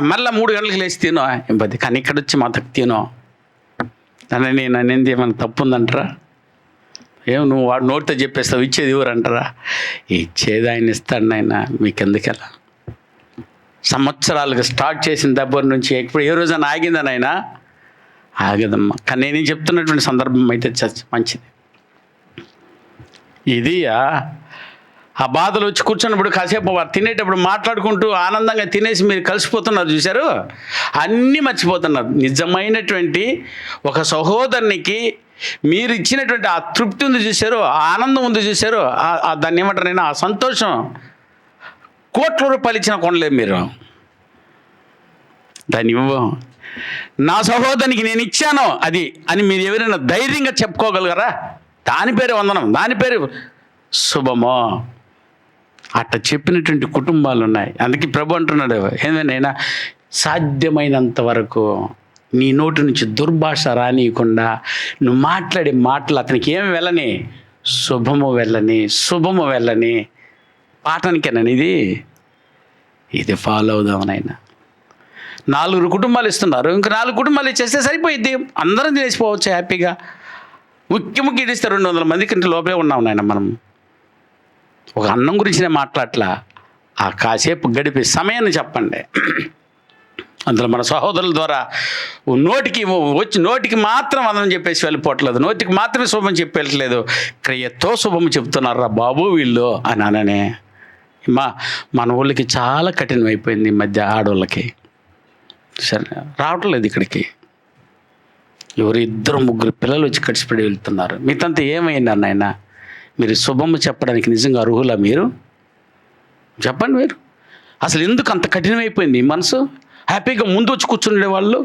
మళ్ళీ 3 గంటలకు లేచి తినో ఎంపది, కానీ ఇక్కడ వచ్చి మా తక్కు తినో అని నేను అనేది ఏమైనా తప్పు ఉందంటారా? ఏం నువ్వు వాడు నోటితో చెప్పేస్తావు, ఇచ్చేది ఎవరు అంటారా? ఇచ్చేది ఆయన ఇస్తాడు నాయన, మీకెందుకెలా. సంవత్సరాలుగా స్టార్ట్ చేసిన దగ్గర నుంచి ఇప్పుడు ఏ రోజైనా ఆగిందని ఆయన ఆగదమ్మా. కానీ నేను చెప్తున్నటువంటి సందర్భం అయితే మంచిది. ఇది ఆ బాధలు వచ్చి కూర్చున్నప్పుడు కాసేపు వారు తినేటప్పుడు మాట్లాడుకుంటూ ఆనందంగా తినేసి మీరు కలిసిపోతున్నారు చూశారు, అన్నీ మర్చిపోతున్నారు. నిజమైనటువంటి ఒక సహోదరునికి మీరు ఇచ్చినటువంటి ఆ తృప్తి ఉంది చూశారు, ఆ ఆనందం ఉంది చూశారు, దాన్ని ఏమంటారు నేను, ఆ సంతోషం కోట్ల రూపాయలు ఇచ్చిన కొనలేదు మీరు. దాన్ని ఇవ్వం. నా సహోదరునికి నేను ఇచ్చాను అది అని మీరు ఎవరైనా ధైర్యంగా చెప్పుకోగలగరా? దాని పేరు వందనం, దాని పేరు శుభమో. అట్లా చెప్పినటువంటి కుటుంబాలు ఉన్నాయి. అందుకే ప్రభు అంటున్నాడు, ఏమైనా సాధ్యమైనంత వరకు నీ నోటి నుంచి దుర్భాష రానియకుండా నువ్వు మాట్లాడే మాటలు అతనికి ఏమి వెళ్ళని, శుభము వెళ్ళని పాఠానికేనండి ఇది ఫాలో అవుదామనైనా. 4 కుటుంబాలు ఇస్తున్నారు, ఇంకా 4 కుటుంబాలు ఇచ్చేస్తే సరిపోయిద్ది, అందరం తినేసిపోవచ్చు హ్యాపీగా. ముఖ్యముఖ్య ఇడిస్తే 200 మంది కంటే లోపలే ఉన్నాం నాయన. మనం ఒక అన్నం గురించి నేను మాట్లాడట్లా, ఆ కాసేపు గడిపే సమయాన్ని చెప్పండి. అందులో మన సహోదరుల ద్వారా నోటికి మాత్రం అన్నం చెప్పేసి వెళ్ళిపోవట్లేదు, నోటికి మాత్రమే శుభం చెప్పి వెళ్ళట్లేదు, క్రియతో శుభం చెప్తున్నారా బాబు వీళ్ళు అని అననే. మన ఊళ్ళకి చాలా కఠినమైపోయింది ఈ మధ్య ఆడవాళ్ళకి. సరే రావటం లేదు ఇక్కడికి. ఎవరు 2-3 పిల్లలు వచ్చి కడిచిపడి వెళ్తున్నారు. మీతంతా ఏమైంది నాయన? మీరు శుభము చెప్పడానికి నిజంగా అర్హులా? మీరు చెప్పండి. మీరు అసలు ఎందుకు అంత కఠినమైపోయింది ఈ మనసు? హ్యాపీగా ముందు వచ్చి కూర్చుండే వాళ్ళు,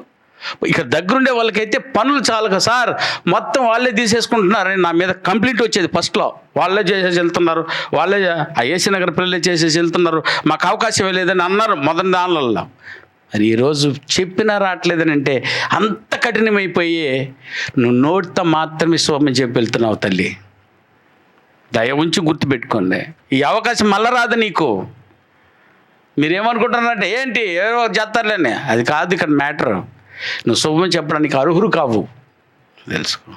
ఇక దగ్గరుండే వాళ్ళకైతే పనులు చాలక సార్ మొత్తం వాళ్ళే తీసేసుకుంటున్నారని నా మీద కంప్లైంట్ వచ్చేది. ఫస్ట్లో వాళ్ళే చేసేసి వెళ్తున్నారు, వాళ్ళే ఆ ఏసీ నగర్ పిల్లలే చేసేసి వెళ్తున్నారు, మాకు అవకాశం లేదని అన్నారు మొదటి దానిలో. మరి ఈరోజు చెప్పినా రావట్లేదని అంటే అంత కఠినమైపోయి నువ్వు నోటితో మాత్రమే శుభం చెప్పి వెళ్తున్నావు తల్లి. దయ ఉంచి గుర్తుపెట్టుకోండి, ఈ అవకాశం మళ్ళా రాదు నీకు. మీరేమనుకుంటున్నారంటే ఏంటి ఏవో చేస్తారులేని, అది కాదు ఇక్కడ మ్యాటర్. నువ్వు శుభం చెప్పడానికి అర్హులు కావు, తెలుసుకో.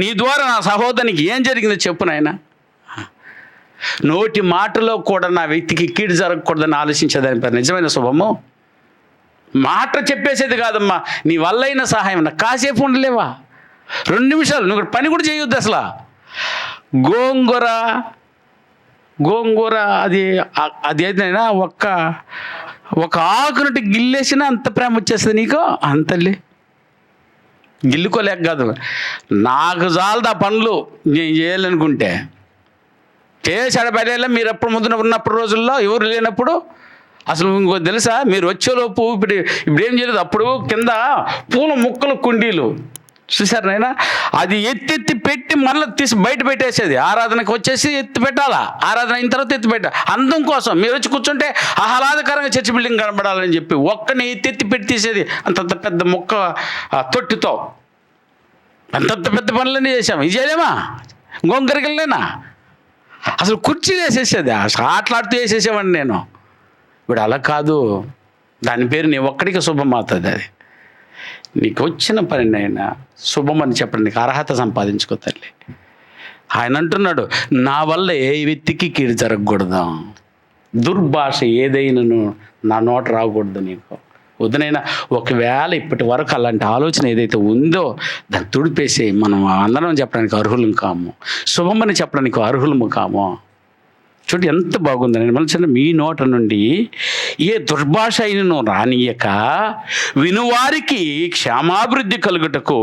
నీ ద్వారా నా సహోదరునికి ఏం జరిగిందో చెప్పు నాయన. నోటి మాటలో కూడా నా వ్యక్తికి కీడు జరగకూడదని ఆలోచించేదాని పేరు నిజమైన శుభము. మాట చెప్పేసేది కాదమ్మా, నీ వల్ల అయిన సహాయం నా కాసేపు ఉండలేవా? 2 నిమిషాలు నువ్వు పని కూడా చేయొద్దు అసలు. గోంగూర అది ఏదైనా ఒక ఆకునట్టు గిల్లేసినా అంత ప్రేమ వచ్చేస్తుంది నీకు. అంతలే గిల్లుకోలేక కాదు, నాకు చాలదా పనులు నేను చేయాలనుకుంటే చేసి అడపడేలా. మీరు ఎప్పుడు ముందు ఉన్నప్పుడు రోజుల్లో ఎవరు లేనప్పుడు అసలు ఇంకో తెలుసా, మీరు వచ్చేలోపు ఇప్పుడు ఏం చేయలేదు. అప్పుడు కింద పూల ముక్కలు కుండీలు చూసారు నాయన, అది ఎత్తి పెట్టి మళ్ళీ తీసి బయట పెట్టేసేది. ఆరాధనకు వచ్చేసి ఎత్తి పెట్టాలా, ఆరాధన అయిన తర్వాత ఎత్తి పెట్టాలి. అందం కోసం మీరు వచ్చి కూర్చుంటే ఆహ్లాదకరంగా చర్చి బిల్డింగ్ కనబడాలని చెప్పి ఒక్కని ఎత్తి పెట్టి తీసేది. అంతంత పెద్ద మొక్క తొట్టితో అంతంత పెద్ద పనులన్నీ చేసాము. ఇది చేయలేమా? గొంగరికలేనా? అసలు కుర్చీ వేసేసేది, ఆటలాడుతూ వేసేసేవాడిని నేను. ఇప్పుడు అలా కాదు, దాని పేరు నీ ఒక్కడికి శుభం అవుతుంది. అది నీకు వచ్చిన పని అయినా శుభం అని చెప్పడానికి అర్హత సంపాదించుకో తల్లి. ఆయన అంటున్నాడు, నా వల్ల ఏ వ్యక్తికి కీడు జరగకూడదు, దుర్భాష ఏదైనాను నా నోట రాకూడదు. నీకు వద్దునైనా ఒకవేళ ఇప్పటి వరకు అలాంటి ఆలోచన ఏదైతే ఉందో దాన్ని తుడిపేసి మనం అందరం చెప్పడానికి అర్హులం కాము, శుభమని చెప్పడానికి అర్హులము కాము. చూడు ఎంత బాగుందని మనుషులు మీ నోట నుండి ఏ దుర్భాష అయినను రానియక వినువారికి క్షేమాభివృద్ధి కలుగుటకు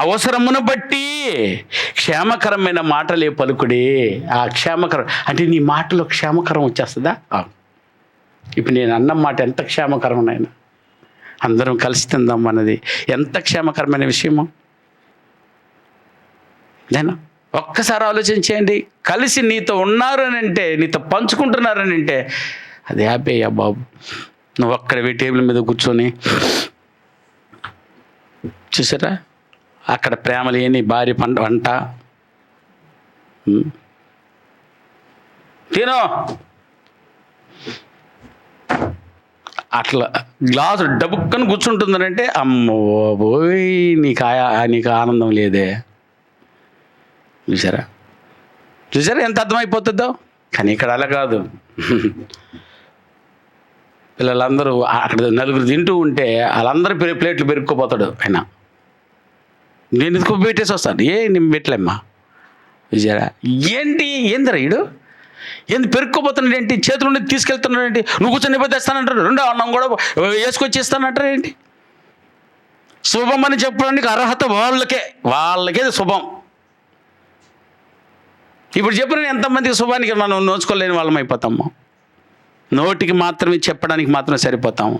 అవసరమును బట్టి క్షేమకరమైన మాటలే పలుకుడే. ఆ క్షేమకరం అంటే నీ మాటలో క్షేమకరం వచ్చేస్తుందా? ఇప్పుడు నేను అన్న మాట ఎంత క్షేమకరం నాయన, అందరం కలిసి తిందాం అన్నది ఎంత క్షేమకరమైన విషయమో నేనా. ఒక్కసారి ఆలోచించేయండి. కలిసి నీతో ఉన్నారు అని అంటే, నీతో పంచుకుంటున్నారని అంటే అది హ్యాపీ అయ్యా బాబు. నువ్వు అక్కడ టేబుల్ మీద కూర్చొని చూసారా, అక్కడ ప్రేమ లేని భార్య వంట తినో అట్లా గ్లాసు డబుక్కని కూర్చుంటుందనంటే అమ్మో పోయి నీకు ఆనందం లేదే. చూసారా ఎంత అర్థమైపోతుందో. కానీ ఇక్కడ అలా కాదు. పిల్లలందరూ అక్కడ 4 తింటూ ఉంటే వాళ్ళందరూ ప్లేట్లు పెరుక్కుపోతాడు ఆయన. నేను ఎందుకు పెట్టేసి వస్తాను, నేను పెట్టలేమ్మా. చూసారా ఏందిరా ఈడు ఏంది పెరుక్కుపోతున్నాడు ఏంటి, చేతులు నుండి తీసుకెళ్తున్నాడు ఏంటి, నువ్వు కూర్చొని ఇబ్బంది తెస్తానంటారు, 2 అన్నం కూడా వేసుకొచ్చి ఇస్తానంటారు ఏంటి. శుభం అని చెప్పడానికి అర్హత వాళ్ళకే శుభం. ఇప్పుడు చెప్పిన ఎంతమందికి శుభానికి మనం నోచుకోలేని వాళ్ళం అయిపోతాము. నోటికి మాత్రమే చెప్పడానికి మాత్రం సరిపోతాము.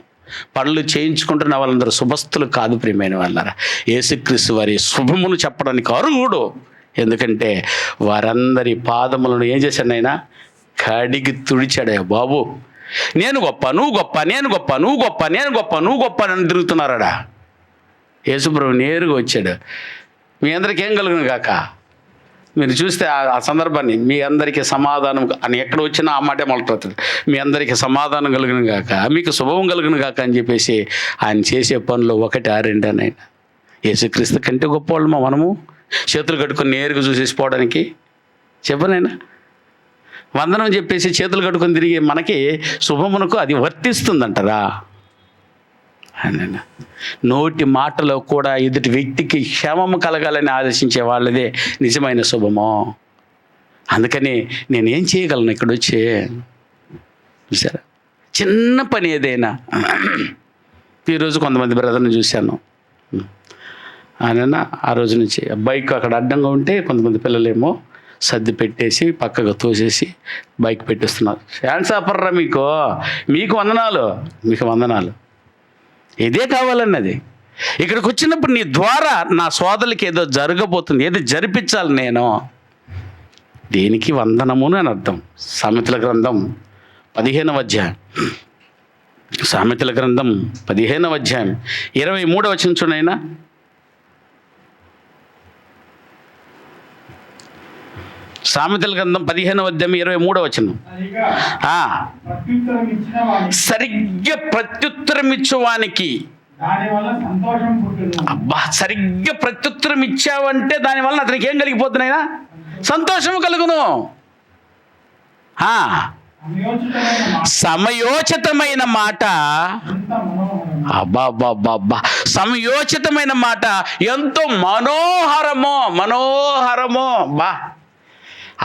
పనులు చేయించుకుంటున్న వాళ్ళందరూ శుభస్తులు కాదు ప్రియమైన వాళ్ళారా. యేసుక్రీస్తు వారి శుభమును చెప్పడానికి అర్హుడు. ఎందుకంటే వారందరి పాదములను ఏం చేశాడైనా కడిగి తుడిచాడయ్యా బాబు. నేను గొప్ప, నువ్వు గొప్ప, నేను గొప్ప, నువ్వు గొప్ప, నేను గొప్ప, నువ్వు గొప్ప అని తిరుగుతున్నారాడా. యేసుప్రభు నేరుగా వచ్చాడు. మీ అందరికీ ఏం కలుగును గాక. మీరు చూస్తే ఆ సందర్భాన్ని, మీ అందరికీ సమాధానం అని ఎక్కడ వచ్చినా ఆ మాటే మొదలవుతుంది. మీ అందరికీ సమాధానం కలుగును గాక, మీకు శుభం కలుగును గాక అని చెప్పేసి ఆయన చేసే పనులు 1, 2 అని. యేసుక్రీస్తు కంటే గొప్పవాళ్ళమా మనము? చేతులు కట్టుకొని నేరుగా చూసేసిపోవడానికి? చెప్పనైనా వందనం చెప్పేసి చేతులు కట్టుకొని తిరిగి మనకి శుభమునకు అది వర్తిస్తుందంటారా? నోటి మాటలో కూడా ఎదుటి వ్యక్తికి క్షేమము కలగాలని ఆలోచించే వాళ్ళదే నిజమైన శుభము. అందుకని నేనేం చేయగలను ఇక్కడ వచ్చి? చూసారా, చిన్న పని ఏదైనా. ఈరోజు కొంతమంది బ్రదర్ని చూశాను, ఆయన ఆ రోజు నుంచి బైక్ అక్కడ అడ్డంగా ఉంటే కొంతమంది పిల్లలేమో సర్ది పెట్టేసి పక్కగా తోసేసి బైక్ పెట్టేస్తున్నారు. ఛాన్స్ ఆపర్రా మీకు వందనాలు, మీకు వందనాలు. ఇదే కావాలన్నది. ఇక్కడికి వచ్చినప్పుడు నీ ద్వారా నా సోదరులకి ఏదో జరగబోతుంది, ఏదో జరిపించాలి నేను. దేనికి వందనము అని అర్థం. సామెతల గ్రంథం 15వ అధ్యాయం, సామెతల గ్రంథం 15వ అధ్యాయం 23వ వచనం చూడైనా. సామెతల గ్రంథం 15వ అధ్యాయం 23వ వచనం. సరిగ్గా ప్రత్యుత్తరం ఇచ్చేవానికి, అబ్బా, సరిగ్గా ప్రత్యుత్తరం ఇచ్చావంటే దానివల్ల అతనికి ఏం కలిగిపోతున్నాయినా? సంతోషము కలుగును. సమయోచితమైన మాట, అబ్బా, సమయోచితమైన మాట ఎంతో మనోహరమో. బా,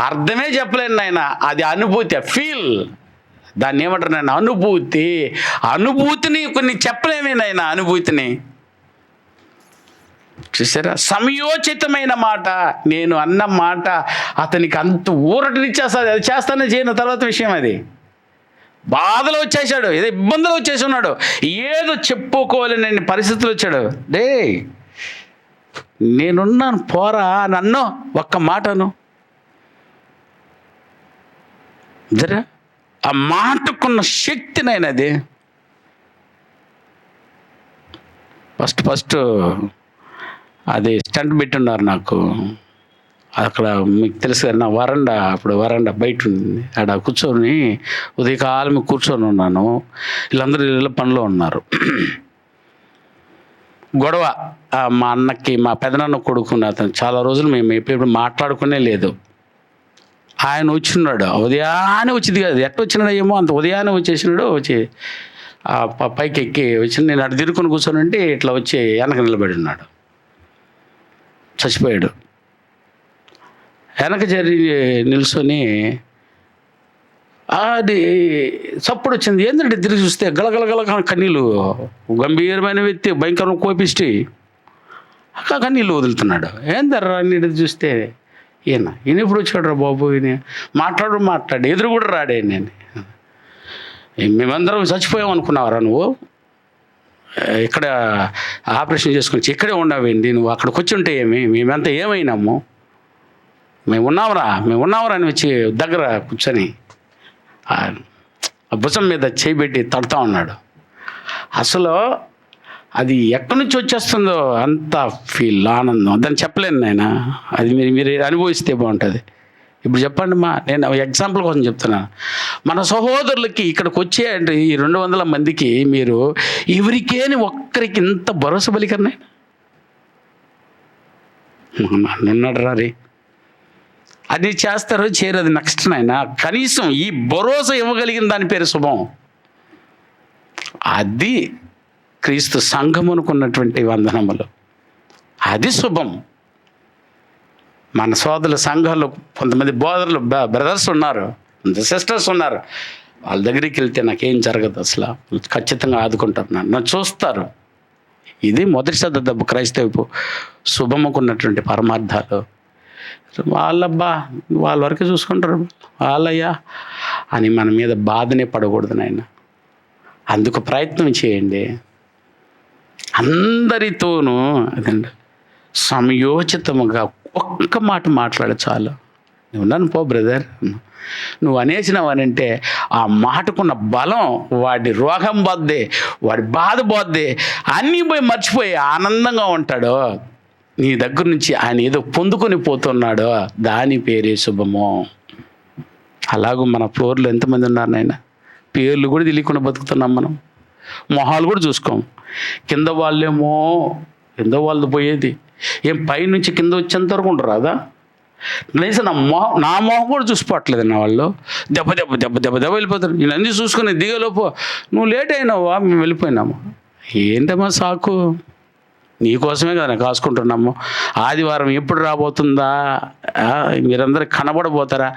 అర్థమే చెప్పలేను నాయన. అది అనుభూతి, ఫీల్. దాన్ని ఏమంటారు నాయన? అనుభూతిని కొన్ని చెప్పలేమే నాయన, అనుభూతిని. చూసారా, సమయోచితమైన మాట. నేను అన్న మాట అతనికి అంత ఊరటనిచ్చేస్తుంది. అది చేస్తానే చేయను తర్వాత విషయం. అది బాధలు వచ్చేసాడు, ఏదో ఇబ్బందులు వచ్చేసి ఉన్నాడు, ఏదో చెప్పుకోలేని పరిస్థితులు వచ్చాడు. నేనున్నాను పోరా నన్ను ఒక్క మాటను జరా, ఆ మాటకున్న శక్తినైనది. ఫస్ట్ అది స్టంట్ పెట్టున్నారు నాకు అక్కడ. మీకు తెలుసు కదా, నా వరండా బయట ఉంది. ఆడ కూర్చొని ఉదయకాలం కూర్చొని ఉన్నాను. వీళ్ళందరూ ఇళ్ళ పనిలో ఉన్నారు. గొడవ మా అన్నకి, మా పెదనాన్న కొడుకున్న అతను చాలా రోజులు మేము ఎప్పుడు మాట్లాడుకునే లేదు. ఆయన వచ్చినాడు, ఉదయాన్నే వచ్చింది కాదు, ఎట్ట వచ్చినాడో ఏమో, అంత ఉదయాన్నే వచ్చేసినాడు. వచ్చి పైకి ఎక్కి వచ్చి నేను అటు తిరుక్కుని కూర్చొని ఇట్లా వచ్చి వెనక నిలబడి ఉన్నాడు. చచ్చిపోయాడు. వెనక నిల్చొని అది చప్పుడు వచ్చింది. ఏంటంటే తిరిగి చూస్తే గలగలగల కన్నీళ్ళు, గంభీరమైన వ్యక్తి, భయంకరంగా కోపిష్టి, కన్నీళ్ళు వదులుతున్నాడు. ఏందర్రా అన్నిటి చూస్తే ఈయన ఇప్పుడు వచ్చాడు రా బాబు, ఈయన మాట్లాడు ఎదురు కూడా రాడే. నేను మేమందరం చచ్చిపోయాం అనుకున్నావరా నువ్వు? ఇక్కడ ఆపరేషన్ చేసుకుని ఇక్కడే ఉండవేంటి నువ్వు? అక్కడికి వచ్చి ఉంటే మేమంతా ఏమైనాము? మేము ఉన్నామరా అని వచ్చి దగ్గర కూర్చొని ఆ భుజం మీద చేయిబెట్టి తడుతూ ఉన్నాడు. అసలు అది ఎక్కడి నుంచి వచ్చేస్తుందో అంత ఫీల్, ఆనందం, దాన్ని చెప్పలేను నాయన. అది మీరు అనుభవిస్తే బాగుంటుంది. ఇప్పుడు చెప్పండి నేను ఎగ్జాంపుల్ కోసం చెప్తున్నాను. మన సహోదరులకి ఇక్కడికి వచ్చే అంటే ఈ 200 మందికి మీరు ఎవరికేని ఒక్కరికి ఇంత భరోసా బలికరణ ఉన్నాడు రీ. అది చేస్తారు చేయరు, అది నెక్స్ట్ నాయన. కనీసం ఈ భరోసా ఇవ్వగలిగిన దాని పేరు శుభం. అది క్రీస్తు సంఘమునుకున్నటువంటి వందనములు, అది శుభం. మన సోదరుల సంఘాల్లో కొంతమంది బోధనలు బ్రదర్స్ ఉన్నారు, సిస్టర్స్ ఉన్నారు. వాళ్ళ దగ్గరికి వెళ్తే నాకేం జరగదు, అసలు ఖచ్చితంగా ఆదుకుంటారు, నన్ను చూస్తారు. ఇది మొదటి శ్రద్ధ క్రైస్తవపు శుభముకున్నటువంటి పరమార్థాలు. వాళ్ళబ్బా వాళ్ళ వరకే చూసుకుంటారు, వాళ్ళయ్యా అని మన మీద బాధనే పడకూడదు నాయన. అందుకు ప్రయత్నం చేయండి. అందరితోనూ అదండి సమయోచితముగా ఒక్క మాట మాట్లాడ చాలు. నువ్వు నన్ను పో బ్రదర్, నువ్వు అనేసినావనంటే ఆ మాటకున్న బలం, వాడి రోగం పోద్ది, వాడి బాధ పోద్ది, అన్నీ పోయి మర్చిపోయి ఆనందంగా ఉంటాడు. నీ దగ్గర నుంచి ఆయన ఏదో పొందుకొని పోతున్నాడో దాని పేరే శుభము. అలాగూ మన ఫ్లోర్లో ఎంతమంది ఉన్నారు నాయన, పేర్లు కూడా తెలియకుండా బతుకుతున్నాం మనం, మొహాలు కూడా చూసుకోం. కింద వాళ్ళేమో కింద వాళ్ళు పోయేది ఏం పైనుంచి కింద వచ్చేంత వరకు ఉండరు రాదా? కనీసం నా మొహం కూడా చూసిపోవట్లేదు నా వాళ్ళు. దెబ్బ దెబ్బ దెబ్బ దెబ్బ దెబ్బ వెళ్ళిపోతారు. నేను అన్నీ చూసుకుని దిగలోపు నువ్వు లేట్ అయినావా, మేము వెళ్ళిపోయినాము. ఏంటమ్మా సాకు? నీకోసమే కదా నేను కాసుకుంటున్నాము. ఆదివారం ఎప్పుడు రాబోతుందా, మీరందరూ కనబడబోతారా?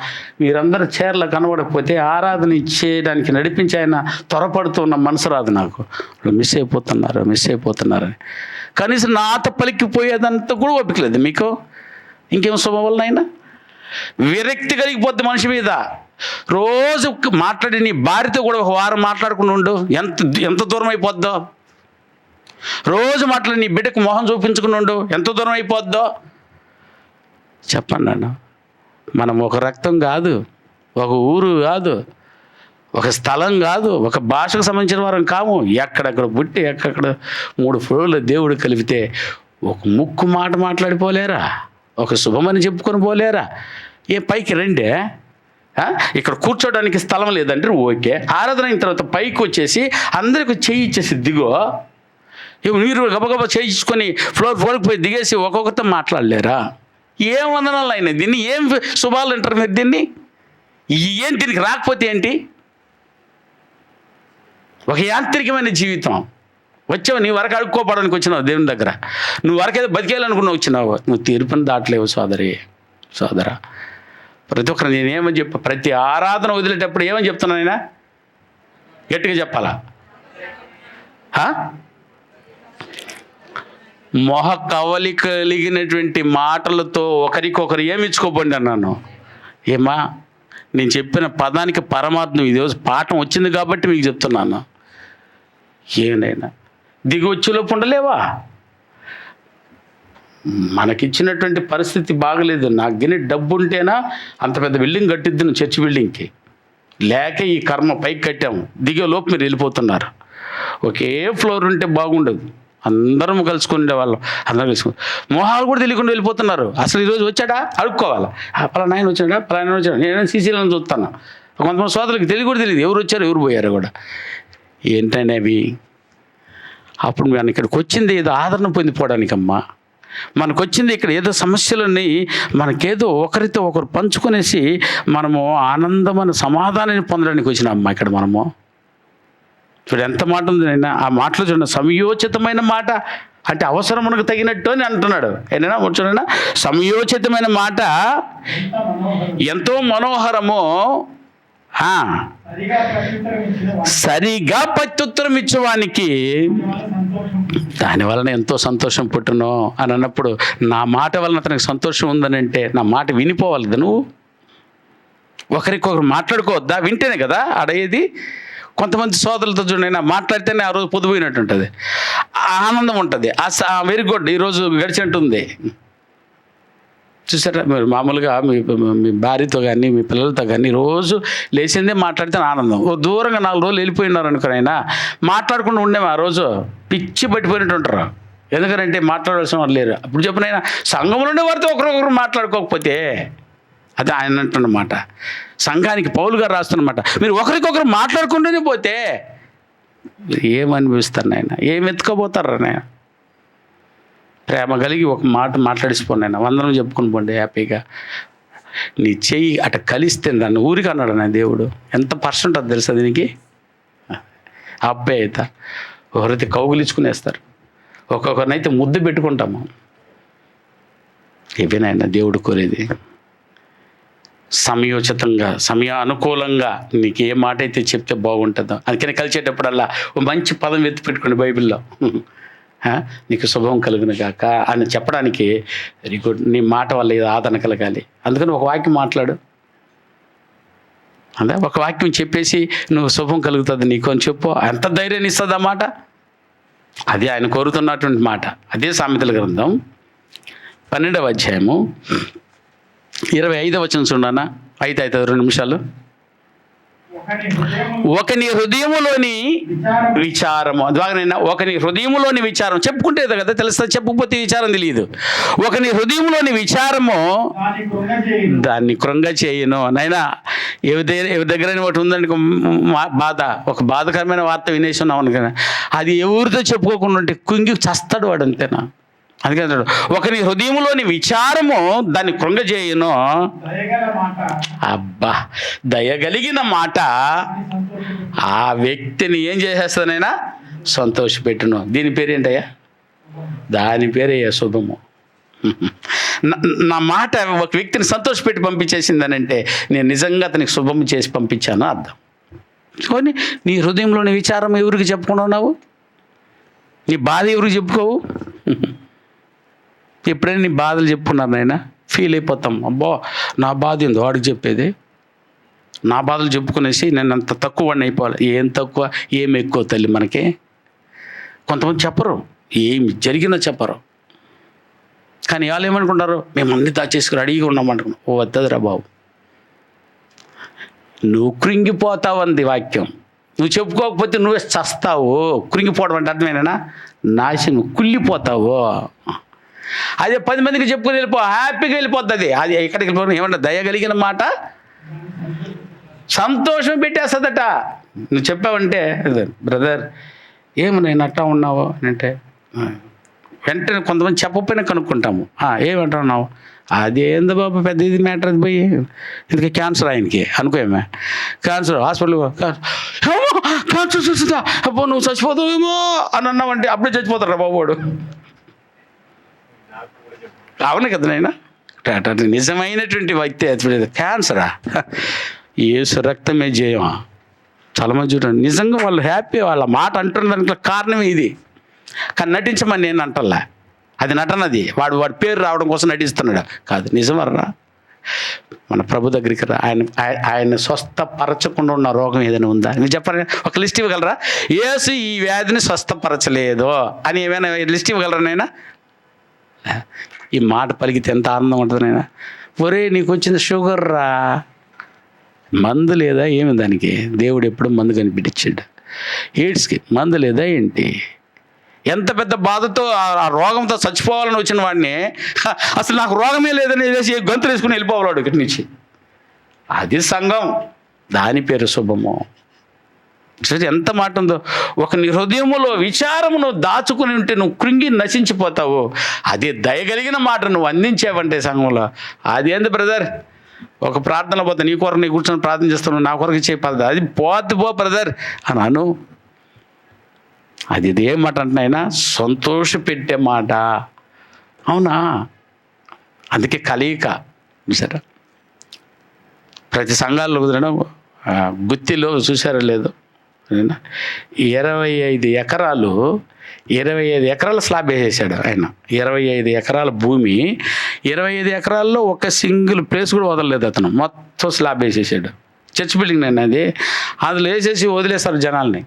మీరందరూ చీరలు కనబడకపోతే ఆరాధన ఇచ్చేయడానికి నడిపించి ఆయన త్వరపడుతున్న మనసు రాదు నాకు. మిస్ అయిపోతున్నారని. కనీసం నాతో పలికిపోయేదంతా కూడా ఓపికలేదు మీకు. ఇంకేం శుభం వలనైనా విరక్తి కలిగిపోద్ది మనిషి మీద. రోజు మాట్లాడి నీ భార్యతో కూడా ఒక వారం మాట్లాడుకుని ఉండు, ఎంత దూరం అయిపోద్దో. రోజు మాట్లాడి నీ బిడ్డకు మొహం చూపించుకుని ఉండు, ఎంత దూరం అయిపోద్దో చెప్పండి అన్న. మనం ఒక రక్తం కాదు, ఒక ఊరు కాదు, ఒక స్థలం కాదు, ఒక భాషకు సంబంధించిన వారం కాము. ఎక్కడెక్కడ పుట్టి ఎక్కడెక్కడ 3 ఫ్లోర్ల దేవుడు కలిపితే ఒక ముక్కు మాట మాట్లాడిపోలేరా? ఒక శుభమని చెప్పుకొని పోలేరా? ఏ పైకి రండే, ఇక్కడ కూర్చోడానికి స్థలం లేదంటే ఓకే. ఆరాధన అయిన తర్వాత పైకి వచ్చేసి అందరికి చెయ్యి ఇచ్చేసి దిగో. మీరు గబగబా చేయించుకొని ఫ్లోర్కి పోయి దిగేసి ఒక్కొక్కరితో మాట్లాడలేరా? ఏం వందనాలు అయినా దీన్ని, ఏం శుభాలు అంటారు మీరు దీన్ని? ఏం దీనికి రాకపోతే ఏంటి? ఒక యాంత్రికమైన జీవితం. వచ్చావు, నీ వరకు అడుక్కోపడానికి వచ్చినావు దేవుని దగ్గర. నువ్వు వరకేదో బతికేయాలనుకున్నావు వచ్చినావు. నువ్వు తీర్పుని దాటలేవు సోదరా. ప్రతి ఒక్కరు నేనేమని చెప్పా, ప్రతి ఆరాధన వదిలేటప్పుడు ఏమని చెప్తున్నాను అయినా గట్టిగా చెప్పాలా? మొహ కవలి కలిగినటువంటి మాటలతో ఒకరికొకరు ఏమిచ్చుకోపోండి అన్నాను. ఏమా, నేను చెప్పిన పదానికి పరమాత్మ ఈరోజు పాఠం వచ్చింది కాబట్టి మీకు చెప్తున్నాను. ఏమైనా దిగి వచ్చేలోపు ఉండలేవా? మనకిచ్చినటువంటి పరిస్థితి బాగలేదు. నాకు గిని డబ్బు ఉంటేనా అంత పెద్ద బిల్డింగ్ కట్టిద్ది, నువ్వు చర్చి బిల్డింగ్కి. లేక ఈ కర్మ పైకి కట్టాము, దిగే లోపు మీరు వెళ్ళిపోతున్నారు. ఒకే ఫ్లోర్ ఉంటే బాగుండదు, అందరం కలుసుకునే వాళ్ళం. అందరం కలుసుకుని మొహాలు కూడా తెలియకుండా వెళ్ళిపోతున్నారు. అసలు ఈరోజు వచ్చాడా అడుక్కోవాలా, పలానా ఆయన వచ్చాడా. నేను సీసీలను చూస్తాను. కొంతమంది సోదరులకి కూడా తెలియదు ఎవరు వచ్చారు ఎవరు పోయారు కూడా. ఏంటంటే అవి అప్పుడు మనం ఇక్కడికి వచ్చింది ఏదో ఆదరణ పొందిపోవడానికమ్మా. మనకు వచ్చింది ఇక్కడ ఏదో సమస్యలని మనకేదో ఒకరితో ఒకరు పంచుకునేసి మనము ఆనందమైన సమాధానాన్ని పొందడానికి వచ్చినామ్మా ఇక్కడ మనము. చూడు ఎంత మాట ఉంది అయినా. ఆ మాటలో చూడండి, సమయోచితమైన మాట అంటే అవసరమునకు తగినట్టు అని అంటున్నాడు. ఏదైనా చూడండి, సమయోచితమైన మాట ఎంతో మనోహరము, సరిగా ప్రత్యుత్తరం ఇచ్చేవానికి దాని వలన ఎంతో సంతోషం పుట్టును అని అన్నప్పుడు, నా మాట వలన అతనికి సంతోషం ఉందని అంటే నా మాట వినిపోవాలి. నువ్వు ఒకరికొకరు మాట్లాడుకోవద్దా? వింటేనే కదా అడగేది. కొంతమంది సోదరులతో చూడండి, మాట్లాడితేనే ఆ రోజు పొద్దుపోయినట్టు ఉంటుంది, ఆనందం ఉంటుంది. వెరీ గుడ్, ఈరోజు గడిచినట్టుంది. చూసారా మీరు మామూలుగా మీ భార్యతో కానీ మీ పిల్లలతో కానీ రోజు లేచిందే మాట్లాడితే ఆనందం. దూరంగా 4 రోజులు వెళ్ళిపోయినారు అనుకుని అయినా మాట్లాడకుండా ఉండేమో ఆ రోజు పిచ్చి పట్టిపోయినట్టు ఉంటారు. ఎందుకంటే మాట్లాడాల్సిన వాళ్ళు లేరు. అప్పుడు చెప్పినైనా సంఘంలో ఉండే వారితో ఒకరొకరు మాట్లాడుకోకపోతే, అది ఆయన అంటున్నమాట. సంఘానికి పౌలు గారు రాస్తున్నమాట. మీరు ఒకరికొకరు మాట్లాడుకుంటూనే పోతే ఏమనిపిస్తారు నాయన, ఏం ఎత్తుకోపోతారా నాయన? ప్రేమ కలిగి ఒక మాట మాట్లాడిసిపోండి ఆయన, వందనం చెప్పుకుని పోండి హ్యాపీగా. నీ చెయ్యి అట కలిస్తే దాన్ని ఊరికి అన్నాడు నా దేవుడు. ఎంత పర్సెంట్ అది తెలుసా దీనికి? అబ్బాయి అయితే ఒకరైతే కౌగులించుకునేస్తారు, ఒక్కొక్కరినైతే ముద్దు పెట్టుకుంటాము. ఇవేనాయన దేవుడు కోరేది. సమయోచితంగా, అనుకూలంగా నీకు ఏ మాట అయితే చెప్తే బాగుంటుందో. అందుకని కలిసేటప్పుడల్లా ఒక మంచి పదం ఎత్తి పెట్టుకోండి బైబిల్లో. నీకు శుభం కలుగును గాక అని చెప్పడానికి వెరీ గుడ్. నీ మాట వల్ల ఏదో ఆదరణ కలగాలి. అందుకని ఒక వాక్యం మాట్లాడు. అదే ఒక వాక్యం చెప్పేసి నువ్వు శుభం కలుగుతుంది నీకు అని చెప్పు. ఎంత ధైర్యాన్ని ఇస్తుంది ఆ మాట? అది ఆయన కోరుతున్నటువంటి మాట. అదే సామెతల గ్రంథం 12వ అధ్యాయము 25వ వచనం చూడనా. 2 నిమిషాలు. ఒకని హృదయములోని విచారము, ఒకని హృదయములోని విచారం చెప్పుకుంటే కదా తెలుస్తుంది, చెప్పకపోతే విచారం తెలియదు. ఒకని హృదయములోని విచారము దాన్ని కృంగ చేయను. నైనా ఎవరి దగ్గర ఒకటి ఉందండి బాధ, ఒక బాధకరమైన వార్త వినేసి ఉన్నాం అనుకున్నా, అది ఎవరితో చెప్పుకోకుండా ఉంటే కుంగి చస్తాడు వాడు. అంతేనా? అందుకే అంటాడు, ఒకని హృదయంలోని విచారము దాన్ని కృంగజేయును.
దయగల మాట
అబ్బా, దయగలిగిన మాట ఆ వ్యక్తిని ఏం చేసేస్తానైనా సంతోషపెట్టును. దీని పేరేంటయ్యా? దాని పేరయ్యా శుభము. నా మాట ఒక వ్యక్తిని సంతోషపెట్టి పంపించేసిందనంటే నేను నిజంగా అతనికి శుభము చేసి పంపించాను అర్థం. కానీ నీ హృదయంలోని విచారం ఎవరికి చెప్పుకున్నావు? నీ బాధ ఎవరికి చెప్పుకోవు? ఎప్పుడైనా నీ బాధలు చెప్పుకున్నారు నాయన? ఫీల్ అయిపోతాం, అబ్బో నా బాధ ఏందో వాడికి చెప్పేది. నా బాధలు చెప్పుకునేసి నేను అంత తక్కువ వాడిని అయిపోవాలి. ఏం తక్కువ ఏం ఎక్కువ తల్లి మనకి? కొంతమంది చెప్పరు, ఏం జరిగినా చెప్పరు. కానీ వాళ్ళు ఏమనుకుంటారు, మేము అన్ని దాచేసుకుని అడిగి ఉన్నామనుకున్నాం. ఓ వద్దదురా బాబు, నువ్వు కృంగిపోతావు అంది వాక్యం. నువ్వు చెప్పుకోకపోతే నువ్వే చస్తావు. కృంగిపోవడం అంటే అర్థమేనా? నాశనం, కుళ్ళిపోతావు. అదే 10 మందికి చెప్పుకొని వెళ్ళిపో, హ్యాపీగా వెళ్ళిపోద్ది. అది ఎక్కడికి వెళ్ళిపోవడం ఏమన్నా దయగలిగిన మాట సంతోషం పెట్టేస్తుందట. నువ్వు చెప్పావంటే, బ్రదర్ ఏమన్నా అట్టా ఉన్నావు అంటే వెంటనే కొంతమంది చెప్పకపోయినా కనుక్కుంటాము. ఏమంటున్నావు? అదేందో బాబు పెద్ద ఇది మ్యాటర్, అది పోయి ఇందుకే క్యాన్సర్ ఆయనకి అనుకోమే. క్యాన్సర్ హాస్పిటల్ క్యాన్సర్ చూస్తుందా, అబ్బో నువ్వు చచ్చిపోతావేమో అని అన్నావంటే అప్పుడే చచ్చిపోతారా బాబు వాడు. అవును కదా నాయనా? నిజమైనటువంటి వ్యక్తి క్యాన్సరా? యేసు రక్తమే జయమా? చాలామంది చూడండి, నిజంగా వాళ్ళు హ్యాపీ, వాళ్ళ మాట అంటున్న దానికి కారణమే ఇది. కానీ నటించమని నేను అంటల్లా, అది నటనది. వాడు పేరు రావడం కోసం నటిస్తున్నాడు కాదు, నిజమర్రా. మన ప్రభు దగ్గరికి రా. ఆయన స్వస్థపరచకుండా ఉన్న రోగం ఏదైనా ఉందా? మీరు చెప్పండి, ఒక లిస్ట్ ఇవ్వగలరా? యేసు ఈ వ్యాధిని స్వస్థపరచలేదు అని ఏమైనా లిస్ట్ ఇవ్వగలరా నైనా? ఈ మాట పలికితే ఎంత ఆనందం ఉంటుంది నైనా. ఒరే నీకు వచ్చింది షుగర్ రా, మందు లేదా ఏమి దానికి? దేవుడు ఎప్పుడు మందు కనిపించాడు. ఎయిడ్స్కి మందు లేదా ఏంటి? ఎంత పెద్ద బాధతో ఆ రోగంతో చచ్చిపోవాలని వచ్చిన వాడిని అసలు నాకు రోగమే లేదని వేసి గొంతులు వేసుకుని వెళ్ళిపోవాడు ఇక్కడి నుంచి. అది సంఘం, దాని పేరు శుభము. ఎంత మాట ఉందో. ఒక నీ హృదయములో విచారమును దాచుకుని ఉంటే నువ్వు కృంగి నశించిపోతావు. అదే దయగలిగిన మాట నువ్వు అందించావంటే సంఘంలో, అదేంది బ్రదర్? ఒక ప్రార్థనలో పోతా, నీ కొరకు నీ కూర్చొని ప్రార్థన చేస్తున్నావు, నా కొరకు చేయ పద్ధతి అది పోతే పో బ్రదర్ అని అను. అది ఇదే మాట అంటున్నాయినా, సంతోష పెట్టే మాట. అవునా? అందుకే కలయిక చూసారా? ప్రతి సంఘాల్లో కుదరడం గుత్తిలో చూసారో లేదో, 25 ఎకరాలు 25 ఎకరాల స్లాబ్ వేసేసాడు ఆయన. 25 ఎకరాల భూమి, 25 ఎకరాల్లో ఒక సింగిల్ ప్లేస్ కూడా వదలలేదు అతను. మొత్తం స్లాబ్ వేసేసాడు. చర్చ్ బిల్డింగ్ నేను అది, అందులో వేసేసి వదిలేస్తారు జనాల్ని.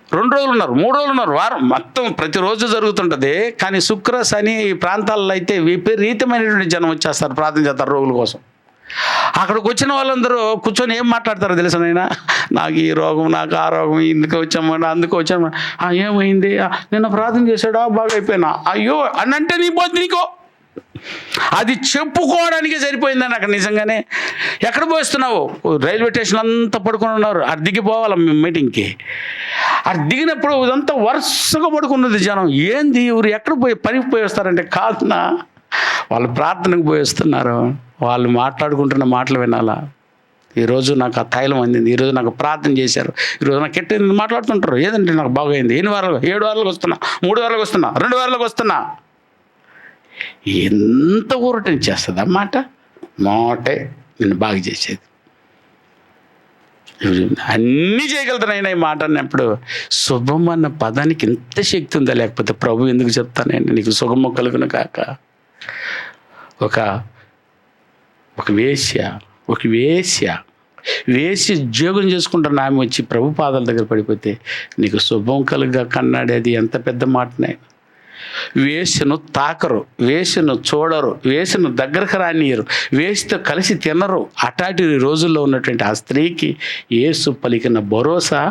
2 రోజులు ఉన్నారు, 3 రోజులు ఉన్నారు, వారం మొత్తం ప్రతిరోజు జరుగుతుంటుంది. కానీ శుక్ర శని ఈ ప్రాంతాల్లో అయితే విపరీతమైనటువంటి జనం వచ్చేస్తారు, ప్రార్థన చేస్తారు రోగుల కోసం. అక్కడికి వచ్చిన వాళ్ళందరూ కూర్చొని ఏం మాట్లాడతారో తెలుసా నైనా? నాకు ఈ రోగం, నాకు ఆ రోగం, ఇందుకు వచ్చామన్నా అందుకు వచ్చామా, ఏమైంది, నిన్న ప్రార్థన చేశాడా, బాగా అయిపోయినా, అయ్యో అని అంటే నీ పోతే నీకో అది చెప్పుకోవడానికి సరిపోయిందని అక్కడ. నిజంగానే ఎక్కడ పోయిస్తున్నావు? రైల్వే స్టేషన్ అంతా పడుకొని ఉన్నారు, అది దిగిపోవాలి మీటింగ్కి. అది దిగినప్పుడు ఇదంతా వరుసగా పడుకున్నది జనం. ఏంది ఊరు ఎక్కడ పోయి పనికి పోయి వస్తారంటే, కాదునా వాళ్ళు ప్రార్థనకు పోయి వస్తున్నారు. వాళ్ళు మాట్లాడుకుంటున్న మాటలు వినాలా? ఈరోజు నాకు ఆ తైలం అందింది, ఈరోజు నాకు ప్రార్థన చేశారు, ఈరోజు నాకు ఎట్టింది మాట్లాడుతుంటారు. ఏదంటే నాకు బాగైంది, 8 వారాలు 7 వారాలకు వస్తున్నా, 3 వారాలకు వస్తున్నా, 2 వారాలకు వస్తున్నా. ఎంత ఊరటనిచ్చేస్తుంది ఆ మాట. మాటే నిన్ను బాగా చేసేది. అన్నీ చేయగలుగుతానైనా ఈ మాట అన్నప్పుడు. శుభం అన్న పదానికి ఇంత శక్తి ఉందా? లేకపోతే ప్రభు ఎందుకు చెప్తానండి నీకు శుభము కలుగును కాక. ఒక వేశ్య ఉద్యోగం చేసుకుంటున్న ఆమె వచ్చి ప్రభు పాదాల దగ్గర పడిపోతే నీకు శుభం కలుగా కన్నాడేది ఎంత పెద్ద మాటనే. వేశ్యను తాకరు, వేశ్యను చూడరు, వేశ్యను దగ్గరకు రానియరు, వేశ్యతో కలిసి తినరు. అటాటి రోజుల్లో ఉన్నటువంటి ఆ స్త్రీకి యేసు పలికిన భరోసా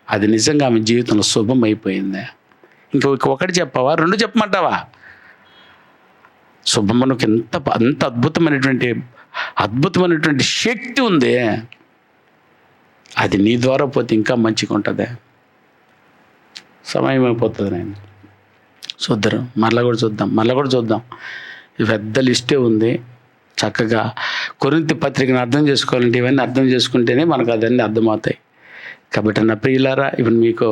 అది నిజంగా ఆమె జీవితంలో శుభం అయిపోయింది. ఒకటి చెప్పవా, 2 చెప్పమంటావా? శుభమునకు అంత అద్భుతమైనటువంటి శక్తి ఉంది. అది నీ ద్వారా పోతే ఇంకా మంచిగా ఉంటుంది. సమయం అయిపోతుంది. నేను చూద్దరు మరలా కూడా చూద్దాం. ఈ పెద్ద లిస్టే ఉంది. చక్కగా కొరింథీ పత్రికను అర్థం చేసుకోవాలంటే ఇవన్నీ అర్థం చేసుకుంటేనే మనకు అదన్నీ అర్థమవుతాయి. కాబట్టి నా ప్రియులారా, ఇప్పుడు మీకు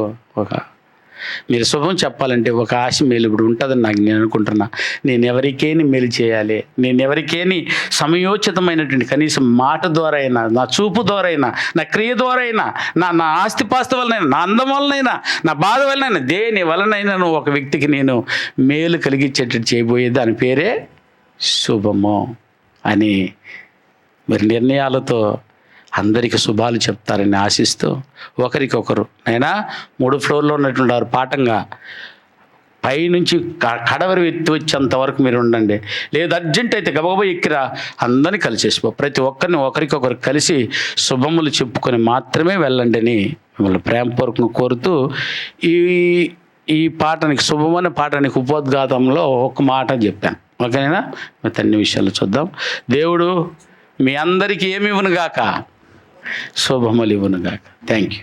మీరు శుభం చెప్పాలంటే ఒక ఆశ మేలు ఇప్పుడు ఉంటుందని నేను అనుకుంటున్నా. నేను ఎవరికేని మేలు చేయాలి, నేను ఎవరికేని సమయోచితమైనటువంటి కనీసం మాట ద్వారా అయినా, నా చూపు ద్వారా అయినా, నా క్రియ ద్వారా అయినా, నా ఆస్తిపాస్తి వలనైనా, నా అందం వలనైనా, నా బాధ వలనైనా, దేని వలనైనా ఒక వ్యక్తికి నేను మేలు కలిగించేటట్టు చేయబోయేది దాని పేరే శుభము అని మరి నిర్ణయాలతో అందరికీ శుభాలు చెప్తారని ఆశిస్తూ ఒకరికొకరు అయినా 3 ఫ్లోర్లో ఉన్నటువంటి వారు పాఠంగా పైనుంచి కడవరి ఎత్తి వచ్చేంత వరకు మీరు ఉండండి. లేదు అర్జెంట్ అయితే గబగబా ఎక్కిరా అందరినీ కలిసేసిపో. ప్రతి ఒక్కరిని ఒకరికొకరు కలిసి శుభములు చెప్పుకొని మాత్రమే వెళ్ళండి అని మిమ్మల్ని ప్రేమపూర్వకంగా కోరుతూ ఈ పాఠానికి శుభమైన పాఠానికి ఉపోద్ఘాతంలో ఒక మాట చెప్పాను. ఓకేనా? మరి అన్ని విషయాలు చూద్దాం. దేవుడు మీ అందరికీ ఏమి ఇవ్వనుగాక, శుభములు ఇవ్వనుగాక. Thank you.